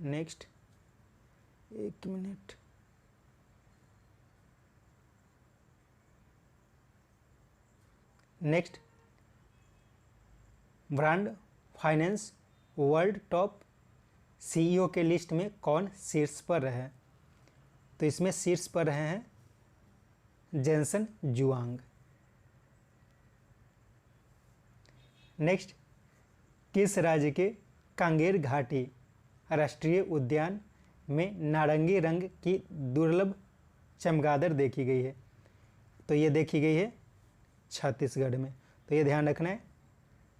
नेक्स्ट, एक minute, next, brand finance world top CEO के लिस्ट में कौन शीर्ष पर रहे? तो इसमें शीर्ष पर रहे हैं जेंसन जुआंग। नेक्स्ट, किस राज्य के कांगेर घाटी राष्ट्रीय उद्यान में नारंगी रंग की दुर्लभ चमगादड़ देखी गई है? तो ये देखी गई है छत्तीसगढ़ में। तो ये ध्यान रखना है,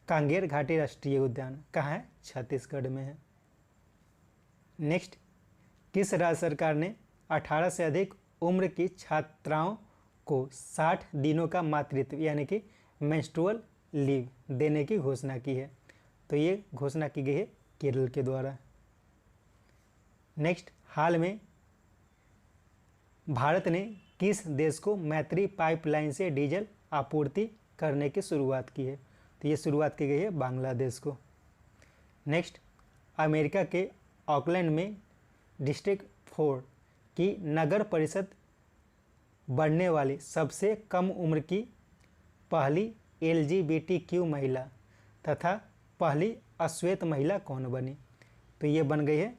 कांगेर घाटी राष्ट्रीय उद्यान कहाँ है? छत्तीसगढ़ में है। नेक्स्ट, किस राज्य सरकार ने 18 से अधिक उम्र की छात्राओं को 60 दिनों का मातृत्व यानी कि मेंस्ट्रुअल लीव देने की घोषणा की है? तो ये घोषणा की गई है केरल के द्वारा। नेक्स्ट, हाल में भारत ने किस देश को मैत्री पाइपलाइन से डीजल आपूर्ति करने की शुरुआत की है? तो ये शुरुआत की गई है बांग्लादेश को। नेक्स्ट, अमेरिका के ऑकलैंड में डिस्ट्रिक्ट 4 की नगर परिषद बढ़ने वाली सबसे कम उम्र की पहली LGBTQ महिला तथा पहली अश्वेत महिला कौन बनी? तो ये बन गई है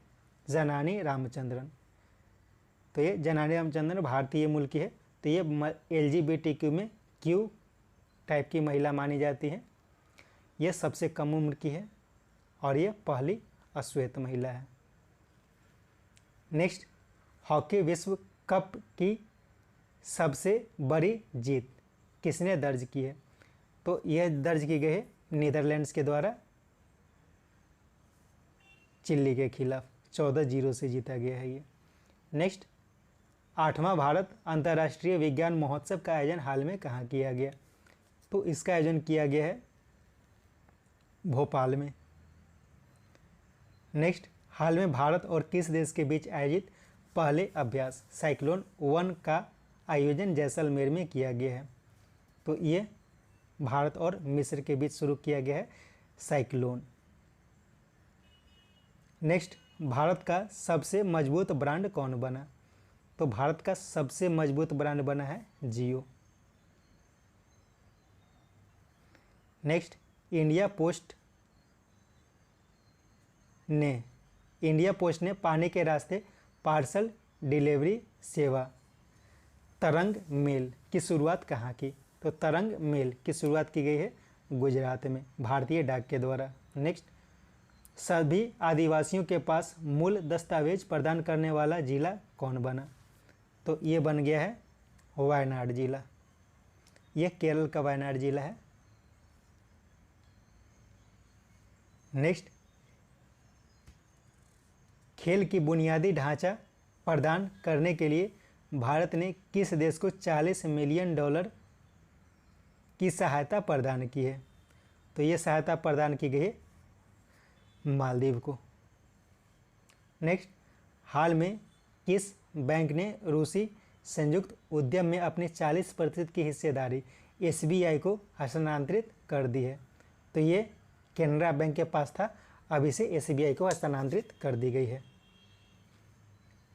जनानी रामचंद्रन। तो ये जनानी रामचंद्रन भारतीय मूल की है। तो ये LGBTQ में Q टाइप की महिला मानी जाती है। ये सबसे कम उम्र की है और ये पहली अश्वेत महिला है। नेक्स्ट, हॉकी विश्व कप की सबसे बड़ी जीत किसने दर्ज की है? तो यह दर्ज की गई है नीदरलैंड्स के द्वारा चिल्ली के खिलाफ 14-0 से जीता गया है ये। नेक्स्ट, 8वां भारत अंतर्राष्ट्रीय विज्ञान महोत्सव का आयोजन हाल में कहाँ किया गया? तो इसका आयोजन किया गया है भोपाल में। नेक्स्ट, हाल में भारत और किस देश के बीच आयोजित पहले अभ्यास साइक्लोन 1 का आयोजन जैसलमेर में किया गया है? तो ये भारत और मिस्र के बीच शुरू किया गया है साइक्लोन। नेक्स्ट, भारत का सबसे मजबूत ब्रांड कौन बना? तो भारत का सबसे मजबूत ब्रांड बना है जियो। नेक्स्ट, इंडिया पोस्ट ने पानी के रास्ते पार्सल डिलीवरी सेवा तरंग मेल की शुरुआत कहाँ की? तो तरंग मेल की शुरुआत की गई है गुजरात में भारतीय डाक के द्वारा। नेक्स्ट, सभी आदिवासियों के पास मूल दस्तावेज प्रदान करने वाला जिला कौन बना? तो ये बन गया है वायनाड जिला। यह केरल का वायनाड जिला है। नेक्स्ट, खेल की बुनियादी ढांचा प्रदान करने के लिए भारत ने किस देश को $40 मिलियन की सहायता प्रदान की है? तो ये सहायता प्रदान की गई है मालदीव को। नेक्स्ट, हाल में किस बैंक ने रूसी संयुक्त उद्यम में अपनी 40% की हिस्सेदारी SBI को हस्तांतरित कर दी है? तो ये कैनरा बैंक के पास था, अब इसे SBI को हस्तांतरित कर दी गई है।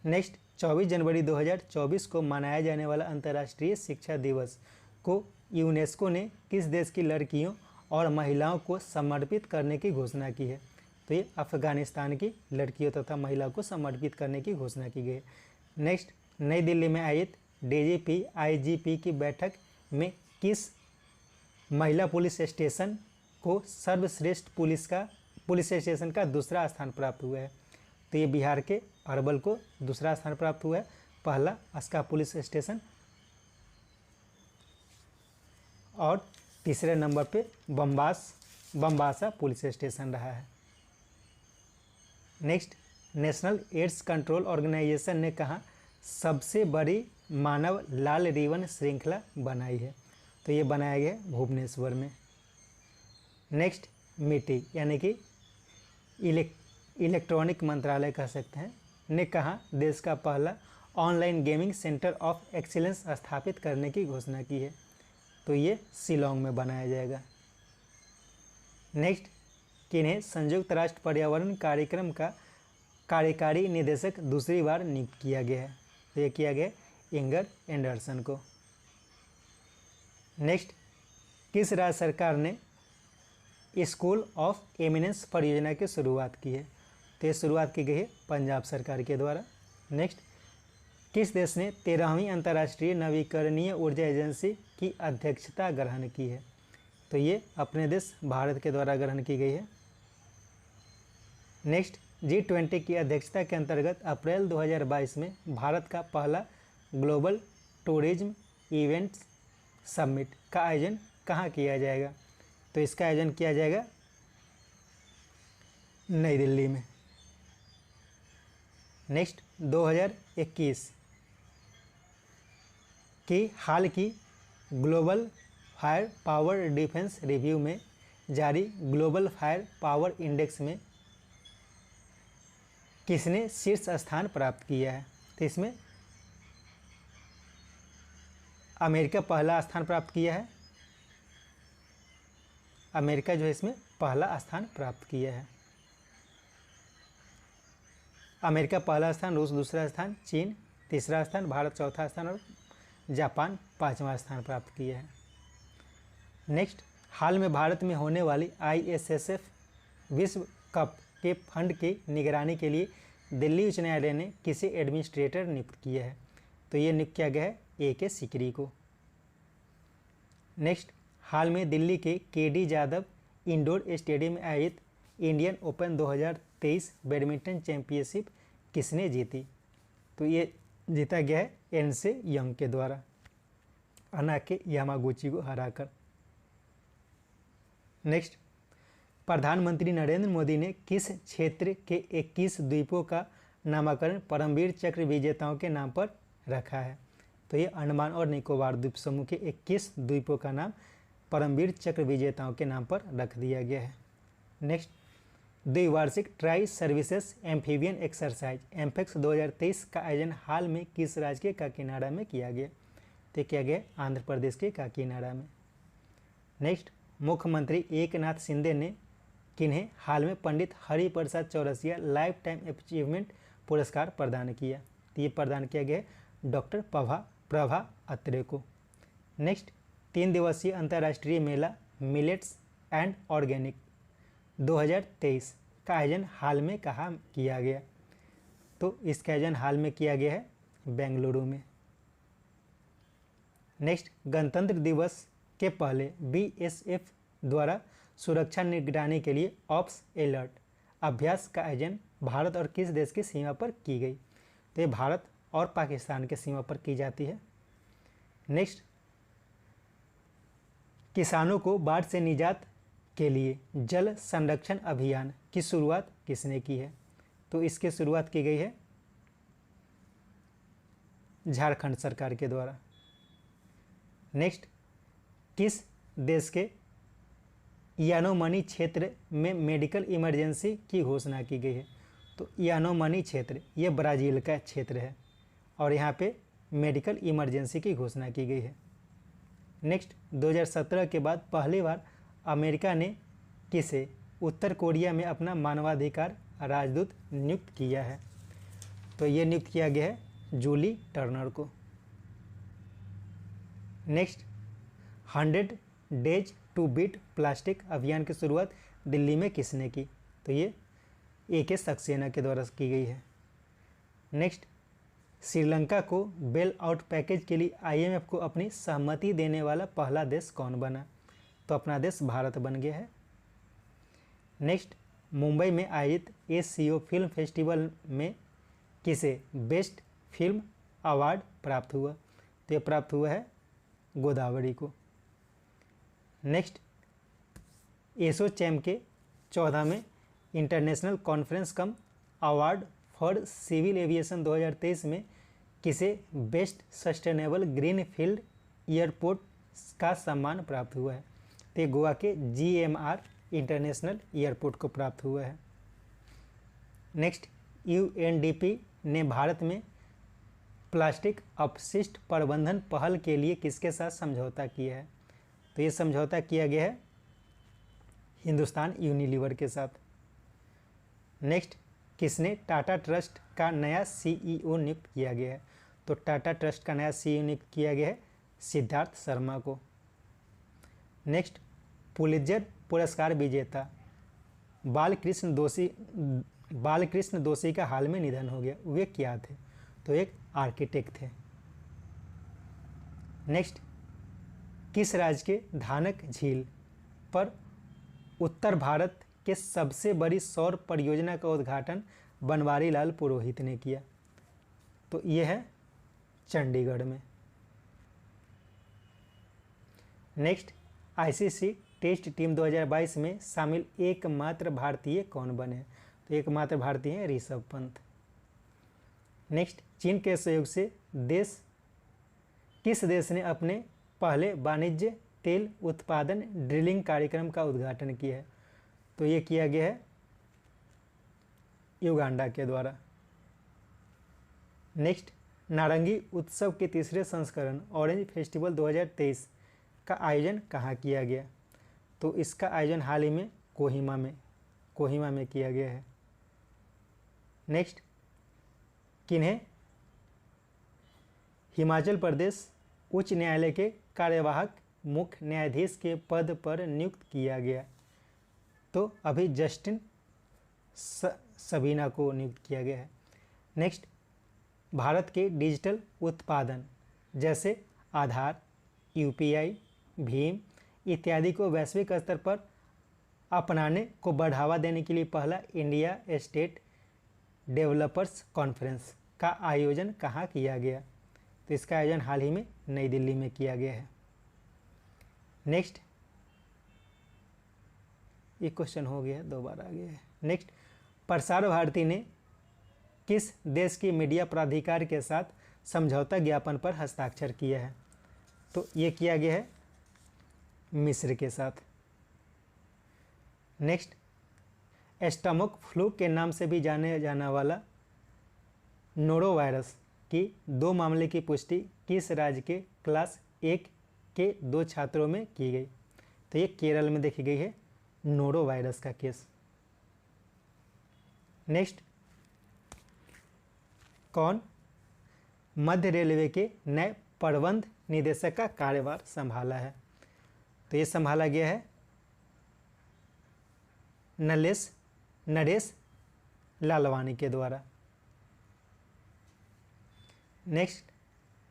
नेक्स्ट, 24 जनवरी 2024 को मनाया जाने वाला अंतर्राष्ट्रीय शिक्षा दिवस को यूनेस्को ने किस देश की लड़कियों और महिलाओं को समर्पित करने की घोषणा की है? तो ये अफगानिस्तान की लड़कियों तथा महिलाओं को समर्पित करने की घोषणा की गई है। नेक्स्ट, नई दिल्ली में आयोजित DGP IGP की बैठक में किस महिला पुलिस स्टेशन को सर्वश्रेष्ठ पुलिस स्टेशन का दूसरा स्थान प्राप्त हुआ है? तो ये बिहार के अरवल को दूसरा स्थान प्राप्त हुआ है। पहला अस्का पुलिस स्टेशन और तीसरे नंबर पे बम्बासा पुलिस स्टेशन रहा है। Next, national AIDS control organisation ने कहाँ सबसे बड़ी मानव लाल रिबन श्रृंखला बनाई है? तो ये बनाया गया भुवनेश्वर में। नेक्स्ट, मिटी यानी कि इलेक्ट्रॉनिक मंत्रालय कह सकते हैं, ने कहा देश का पहला online gaming centre of excellence स्थापित करने की घोषणा की है? तो ये शिलोंग में बनाया जाएगा। नेक्स्ट, किन्हें संयुक्त राष्ट्र पर्यावरण कार्यक्रम का कार्यकारी निदेशक दूसरी बार नियुक्त किया गया है? तो ये किया गया इंगर एंडरसन को। नेक्स्ट, किस राज्य सरकार ने स्कूल ऑफ एमिनेंस परियोजना की शुरुआत की है? तो ये शुरुआत की गई है पंजाब सरकार के द्वारा। नेक्स्ट, किस देश ने 13वीं अंतर्राष्ट्रीय नवीकरणीय ऊर्जा एजेंसी की अध्यक्षता ग्रहण की है? तो ये अपने देश भारत के द्वारा ग्रहण की गई है। नेक्स्ट, G20 की अध्यक्षता के अंतर्गत अप्रैल 2022 में भारत का पहला ग्लोबल टूरिज्म इवेंट समिट का आयोजन कहाँ किया जाएगा? तो इसका आयोजन किया जाएगा नई दिल्ली में। नेक्स्ट, 2021 की हाल की global fire power defence review में जारी ग्लोबल फायर पावर इंडेक्स में किसने शीर्ष स्थान प्राप्त किया है? तो इसमें अमेरिका पहला स्थान प्राप्त किया है। अमेरिका जो है इसमें पहला स्थान प्राप्त किया है। अमेरिका पहला स्थान, रूस दूसरा स्थान, चीन तीसरा स्थान, भारत चौथा स्थान और जापान पाँचवा स्थान प्राप्त किया है। नेक्स्ट, हाल में भारत में होने वाली ISSF विश्व कप के फंड की निगरानी के लिए दिल्ली उच्च न्यायालय ने किसे एडमिनिस्ट्रेटर नियुक्त किया है? तो ये नियुक्त किया गया है AK सिकरी को। नेक्स्ट, हाल में दिल्ली के KD जादव इंडोर स्टेडियम में आयोजित इंडियन ओपन 2023 बैडमिंटन चैंपियनशिप किसने जीती? तो ये जीता गया है एनसे यंग के द्वारा, अनाके यामागुची को हराकर। नेक्स्ट, प्रधानमंत्री नरेंद्र मोदी ने किस क्षेत्र के 21 द्वीपों का नामकरण परमवीर चक्र विजेताओं के नाम पर रखा है? तो ये अंडमान और निकोबार द्वीप समूह के 21 द्वीपों का नाम परमवीर चक्र विजेताओं के नाम पर रख दिया गया है। नेक्स्ट, द्विवार्षिक ट्राई सर्विसेज एम्फीबियन एक्सरसाइज एम्फेक्स 2023 का आयोजन हाल में किस राज्य के काकीनाडा में किया गया? तो किया गया आंध्र प्रदेश के काकीनाडा में। नेक्स्ट, मुख्यमंत्री एकनाथ शिंदे ने किन्हें हाल में Pandit Hariprasad Chaurasia lifetime achievement पुरस्कार प्रदान किया? तो ये प्रदान किया गया डॉक्टर प्रभा अत्रे को। नेक्स्ट, 3 दिवसीय अंतर्राष्ट्रीय मेला मिलेट्स एंड ऑर्गेनिक 2023 का आयोजन हाल में कहाँ किया गया? तो इसका आयोजन हाल में किया गया है बेंगलुरु में। नेक्स्ट, गणतंत्र दिवस के पहले BSF द्वारा सुरक्षा निगरानी के लिए ऑप्स अलर्ट अभ्यास का आयोजन भारत और किस देश की सीमा पर की गई? तो ये भारत और पाकिस्तान के सीमा पर की जाती है। नेक्स्ट, किसानों को बाढ़ से निजात के लिए जल संरक्षण अभियान की शुरुआत किसने की है? तो इसकी शुरुआत की गई है झारखंड सरकार के द्वारा। नेक्स्ट, किस देश के यानोमनी क्षेत्र में मेडिकल इमरजेंसी की घोषणा की गई है? तो यानोमनी क्षेत्र ये ब्राज़ील का क्षेत्र है और यहाँ पे मेडिकल इमरजेंसी की घोषणा की गई है। नेक्स्ट, 2017 के बाद पहली बार अमेरिका ने किसे उत्तर कोरिया में अपना मानवाधिकार राजदूत नियुक्त किया है? तो ये नियुक्त किया गया है जूली टर्नर को। Next, 100 days to beat plastic अभियान की शुरुआत दिल्ली में किसने की? तो ये AK सक्सेना के द्वारा की गई है। नेक्स्ट, श्रीलंका को बेल आउट पैकेज के लिए IMF को अपनी सहमति देने वाला पहला देश कौन बना? तो अपना देश भारत बन गया है। नेक्स्ट, मुंबई में आयोजित SCO फिल्म फेस्टिवल में किसे बेस्ट फिल्म अवार्ड प्राप्त हुआ? तो ये प्राप्त हुआ है गोदावरी को। नेक्स्ट, एसोचैम के 14वें international conference cum award for civil aviation 2023 में किसे best sustainable greenfield airport का सम्मान प्राप्त हुआ है? तो गोवा के GMR इंटरनेशनल एयरपोर्ट को प्राप्त हुआ है। नेक्स्ट, UNDP ने भारत में प्लास्टिक अपशिष्ट प्रबंधन पहल के लिए किसके साथ समझौता किया है? तो ये समझौता किया गया है हिंदुस्तान यूनिलीवर के साथ। नेक्स्ट, किसने टाटा ट्रस्ट का नया CEO नियुक्त किया गया है? तो टाटा ट्रस्ट का नया CEO नियुक्त किया गया है सिद्धार्थ शर्मा को। नेक्स्ट, पुलित्जर पुरस्कार विजेता बालकृष्ण दोषी का हाल में निधन हो गया। वे क्या थे? तो एक आर्किटेक्ट थे। नेक्स्ट, किस राज्य के धानक झील पर उत्तर भारत के सबसे बड़ी सौर परियोजना का उद्घाटन बनवारी लाल पुरोहित ने किया? तो यह है चंडीगढ़ में। नेक्स्ट, ICC टेस्ट टीम 2022 में शामिल एकमात्र भारतीय कौन बने? तो एकमात्र भारतीय हैं ऋषभ पंत। नेक्स्ट, चीन के सहयोग से किस देश ने अपने पहले वाणिज्य तेल उत्पादन ड्रिलिंग कार्यक्रम का उद्घाटन किया है? तो ये किया गया है युगांडा के द्वारा। नेक्स्ट, नारंगी उत्सव के तीसरे संस्करण ऑरेंज फेस्टिवल 2023 का आयोजन कहाँ किया गया? तो इसका आयोजन हाल ही में कोहिमा में किया गया है। नेक्स्ट, किन्हें हिमाचल प्रदेश उच्च न्यायालय के कार्यवाहक मुख्य न्यायाधीश के पद पर नियुक्त किया गया? तो अभी जस्टिन सबीना को नियुक्त किया गया है। नेक्स्ट, भारत के डिजिटल उत्पादन जैसे आधार, यूपीआई, भीम इत्यादि को वैश्विक स्तर पर अपनाने को बढ़ावा देने के लिए पहला इंडिया स्टेट डेवलपर्स कॉन्फ्रेंस का आयोजन कहाँ किया गया? तो इसका आयोजन हाल ही में नई दिल्ली में किया गया है। नेक्स्ट, ये क्वेश्चन हो गया, 2 बार आ गया है। नेक्स्ट, प्रसार भारती ने किस देश के मीडिया प्राधिकार के साथ समझौता ज्ञापन पर हस्ताक्षर किया है? तो ये किया गया है मिस्र के साथ। नेक्स्ट, स्टमक फ्लू के नाम से भी जाने जाना वाला नोरो वायरस की 2 मामले की पुष्टि किस राज्य के क्लास 1 के 2 छात्रों में की गई? तो ये केरल में देखी गई है नोरो वायरस का केस। नेक्स्ट, कौन मध्य रेलवे के नए प्रबंध निदेशक का कार्यभार संभाला है? तो ये संभाला गया है नरेश लालवानी के द्वारा। नेक्स्ट,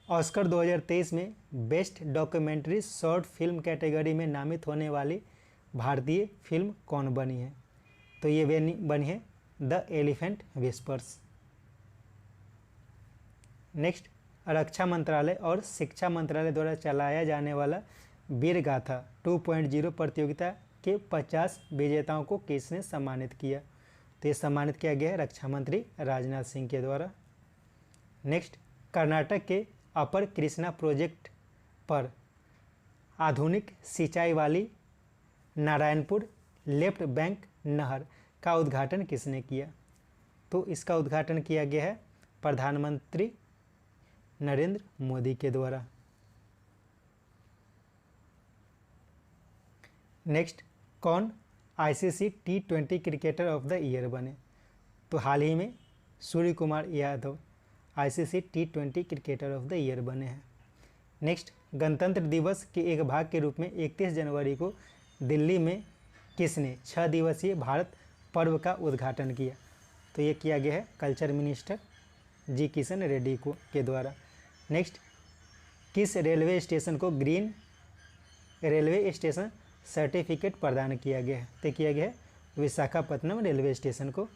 ऑस्कर 2023 में best documentary short film category में नामित होने वाली भारतीय फिल्म कौन बनी है? तो ये बनी है द एलिफेंट विस्पर्स। नेक्स्ट, रक्षा मंत्रालय और शिक्षा मंत्रालय द्वारा चलाया जाने वाला वीर गाथा 2.0 प्रतियोगिता के 50 विजेताओं को किसने सम्मानित किया? तो ये सम्मानित किया गया है रक्षा मंत्री राजनाथ सिंह के द्वारा। नेक्स्ट, कर्नाटक के अपर कृष्णा प्रोजेक्ट पर आधुनिक सिंचाई वाली नारायणपुर लेफ्ट बैंक नहर का उद्घाटन किसने किया? तो इसका उद्घाटन किया गया है प्रधानमंत्री नरेंद्र मोदी के द्वारा। नेक्स्ट, कौन ICC T20 cricketer of the year बने? तो हाल ही में Suryakumar Yadav ICC T20 cricketer of the year बने हैं। नेक्स्ट, गणतंत्र दिवस के एक भाग के रूप में 31 जनवरी को दिल्ली में किसने 6 दिवसीय भारत पर्व का उद्घाटन किया? तो ये किया गया है कल्चर मिनिस्टर जी किशन रेड्डी के द्वारा। नेक्स्ट, किस रेलवे स्टेशन को ग्रीन रेलवे स्टेशन सर्टिफिकेट प्रदान किया गया है? तो किया गया है विशाखापट्टनम रेलवे स्टेशन को।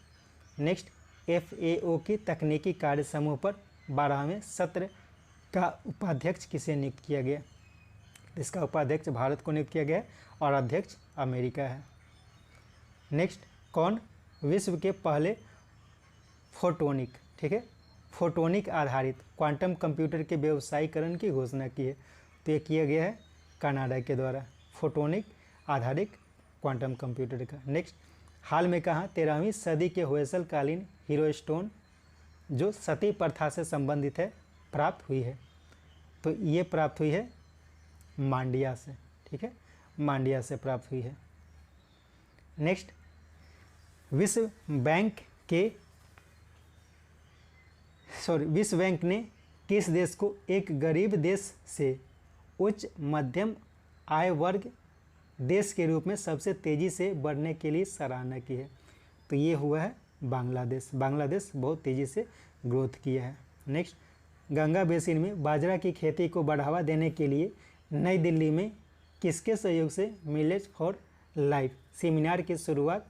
नेक्स्ट, FAO की तकनीकी कार्य समूह पर 12वें सत्र का उपाध्यक्ष किसे नियुक्त किया गया? इसका उपाध्यक्ष भारत को नियुक्त किया गया है और अध्यक्ष अमेरिका है। नेक्स्ट, कौन विश्व के पहले फोटोनिक आधारित क्वांटम कंप्यूटर के व्यवसायीकरण की घोषणा की है? तो ये किया गया है कनाडा के द्वारा फोटोनिक आधारित क्वांटम कंप्यूटर का। नेक्स्ट, हाल में कहाँ 13वीं सदी के होयसलकालीन हीरो स्टोन जो सती प्रथा से संबंधित है प्राप्त हुई है? तो ये प्राप्त हुई है मांडिया से। ठीक है, मांडिया से प्राप्त हुई है। नेक्स्ट, विश्व बैंक ने किस देश को एक गरीब देश से उच्च मध्यम आय वर्ग देश के रूप में सबसे तेज़ी से बढ़ने के लिए सराहना की है? तो ये हुआ है बांग्लादेश। बांग्लादेश बहुत तेज़ी से ग्रोथ किया है। नेक्स्ट, गंगा बेसिन में बाजरा की खेती को बढ़ावा देने के लिए नई दिल्ली में किसके सहयोग से मिलेट फॉर लाइफ सेमिनार की शुरुआत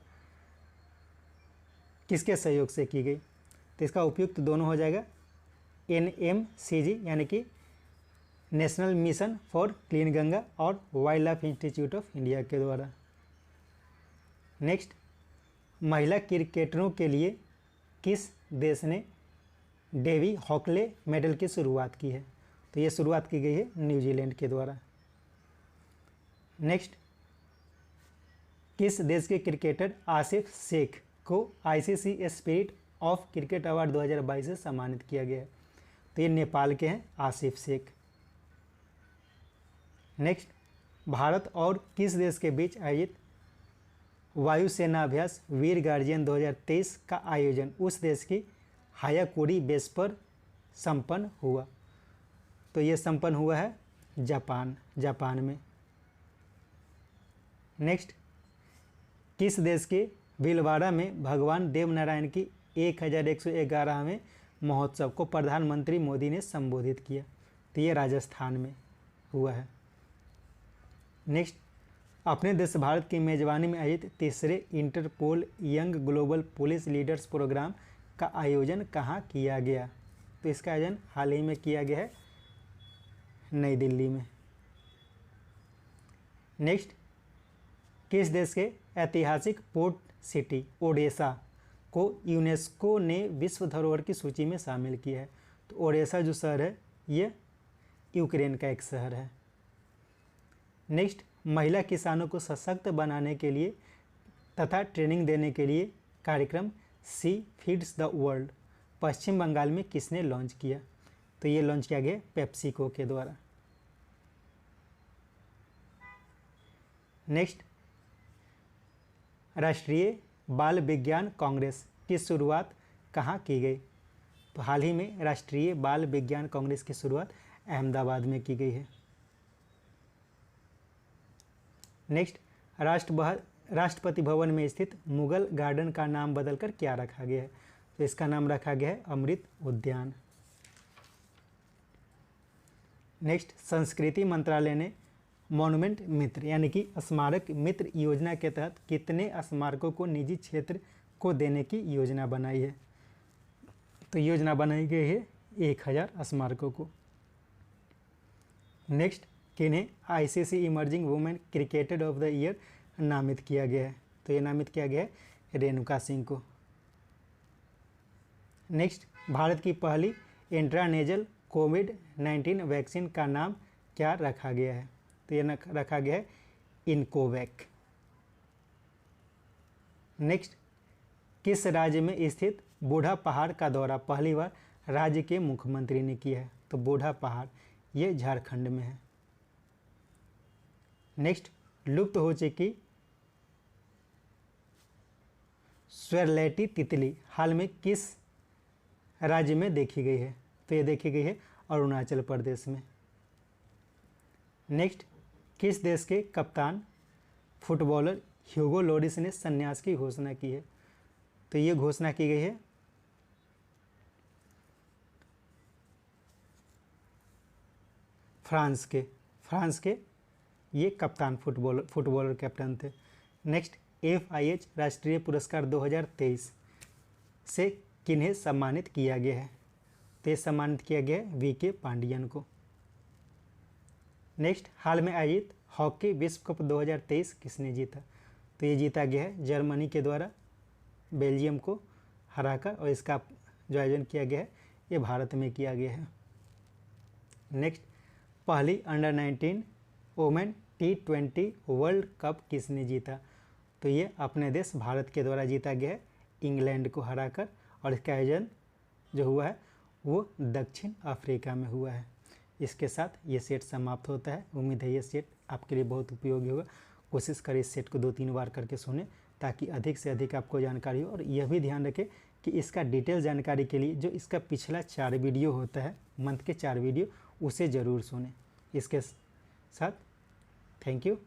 किसके सहयोग से की गई? तो इसका उपयुक्त दोनों हो जाएगा NMCG यानी कि national mission for clean Ganga और wildlife institute of India के द्वारा। नेक्स्ट, महिला क्रिकेटरों के लिए किस देश ने डेवी हॉकले मेडल की शुरुआत की है? तो ये शुरुआत की गई है न्यूजीलैंड के द्वारा। नेक्स्ट, किस देश के क्रिकेटर आसिफ शेख को ICC spirit of cricket award 2022 से सम्मानित किया गया है। तो ये नेपाल के हैं आसिफ शेख। नेक्स्ट, भारत और किस देश के बीच आयोजित वायुसेना अभ्यास वीर गार्जियन 2023 का आयोजन उस देश की हायाकुरी बेस पर संपन्न हुआ? तो ये संपन्न हुआ है जापान में। नेक्स्ट, किस देश के भीलवाड़ा में भगवान देवनारायण की 1111वें महोत्सव को प्रधानमंत्री मोदी ने संबोधित किया? तो ये राजस्थान में हुआ है। नेक्स्ट, अपने देश भारत की मेजबानी में आयोजित तीसरे Interpol young global police leaders programme का आयोजन कहाँ किया गया? तो इसका आयोजन हाल ही में किया गया है नई दिल्ली में। नेक्स्ट, किस देश के ऐतिहासिक पोर्ट सिटी ओडेसा को यूनेस्को ने विश्व धरोहर की सूची में शामिल किया है? तो ओडेसा जो शहर है ये यूक्रेन का एक शहर है। नेक्स्ट, महिला किसानों को सशक्त बनाने के लिए तथा ट्रेनिंग देने के लिए कार्यक्रम सी फीड्स द वर्ल्ड पश्चिम बंगाल में किसने लॉन्च किया? तो ये लॉन्च किया गया पेप्सिको के द्वारा। नेक्स्ट, राष्ट्रीय बाल विज्ञान कांग्रेस की शुरुआत कहाँ की गई? तो हाल ही में राष्ट्रीय बाल विज्ञान कांग्रेस की शुरुआत अहमदाबाद में की गई है। नेक्स्ट, राष्ट्रपति भवन में स्थित मुगल गार्डन का नाम बदलकर क्या रखा गया है? तो इसका नाम रखा गया है अमृत उद्यान। नेक्स्ट, संस्कृति मंत्रालय ने मॉन्यूमेंट मित्र यानी कि स्मारक मित्र योजना के तहत कितने स्मारकों को निजी क्षेत्र को देने की योजना बनाई है? तो योजना बनाई गई है 1000 स्मारकों को। नेक्स्ट, किन्हें ICC emerging women cricketer of the year नामित किया गया है? तो ये नामित किया गया है रेणुका सिंह को। नेक्स्ट, भारत की पहली इंट्रानेजल कोविड-19 वैक्सीन का नाम क्या रखा गया है? तो ये रखा गया है इनकोवैक। नेक्स्ट, किस राज्य में स्थित बूढ़ा पहाड़ का दौरा पहली बार राज्य के मुख्यमंत्री ने किया है? तो बूढ़ा पहाड़ ये झारखंड में है। नेक्स्ट, लुप्त हो चुकी स्वर्लेटी तितली हाल में किस राज्य में देखी गई है? तो ये देखी गई है अरुणाचल प्रदेश में। नेक्स्ट, किस देश के कप्तान फुटबॉलर ह्यूगो लोरिस ने संन्यास की घोषणा की है? तो ये घोषणा की गई है फ्रांस के ये कप्तान फुटबॉलर कैप्टन थे। नेक्स्ट, FIH राष्ट्रीय पुरस्कार 2023 से किन्हें सम्मानित किया गया है? तो ये सम्मानित किया गया है VK पांडियन को। नेक्स्ट, हाल में आयोजित हॉकी विश्व कप 2023 किसने जीता? तो ये जीता गया है जर्मनी के द्वारा बेल्जियम को हराकर, और इसका जो आयोजन किया गया है ये भारत में किया गया है। नेक्स्ट, पहली under-19 women T20 world cup किसने जीता? तो ये अपने देश भारत के द्वारा जीता गया है इंग्लैंड को हराकर, और इसका आयोजन जो हुआ है वो दक्षिण अफ्रीका में हुआ है। इसके साथ ये सेट समाप्त होता है। उम्मीद है ये सेट आपके लिए बहुत उपयोगी होगा। कोशिश करें इस सेट को 2-3 बार करके सुने ताकि अधिक से अधिक आपको जानकारी हो, और यह भी ध्यान रखें कि इसका डिटेल जानकारी के लिए जो इसका पिछला 4 वीडियो होता है, मंथ के 4 वीडियो, उसे ज़रूर सुने। इसके साथ थैंक यू।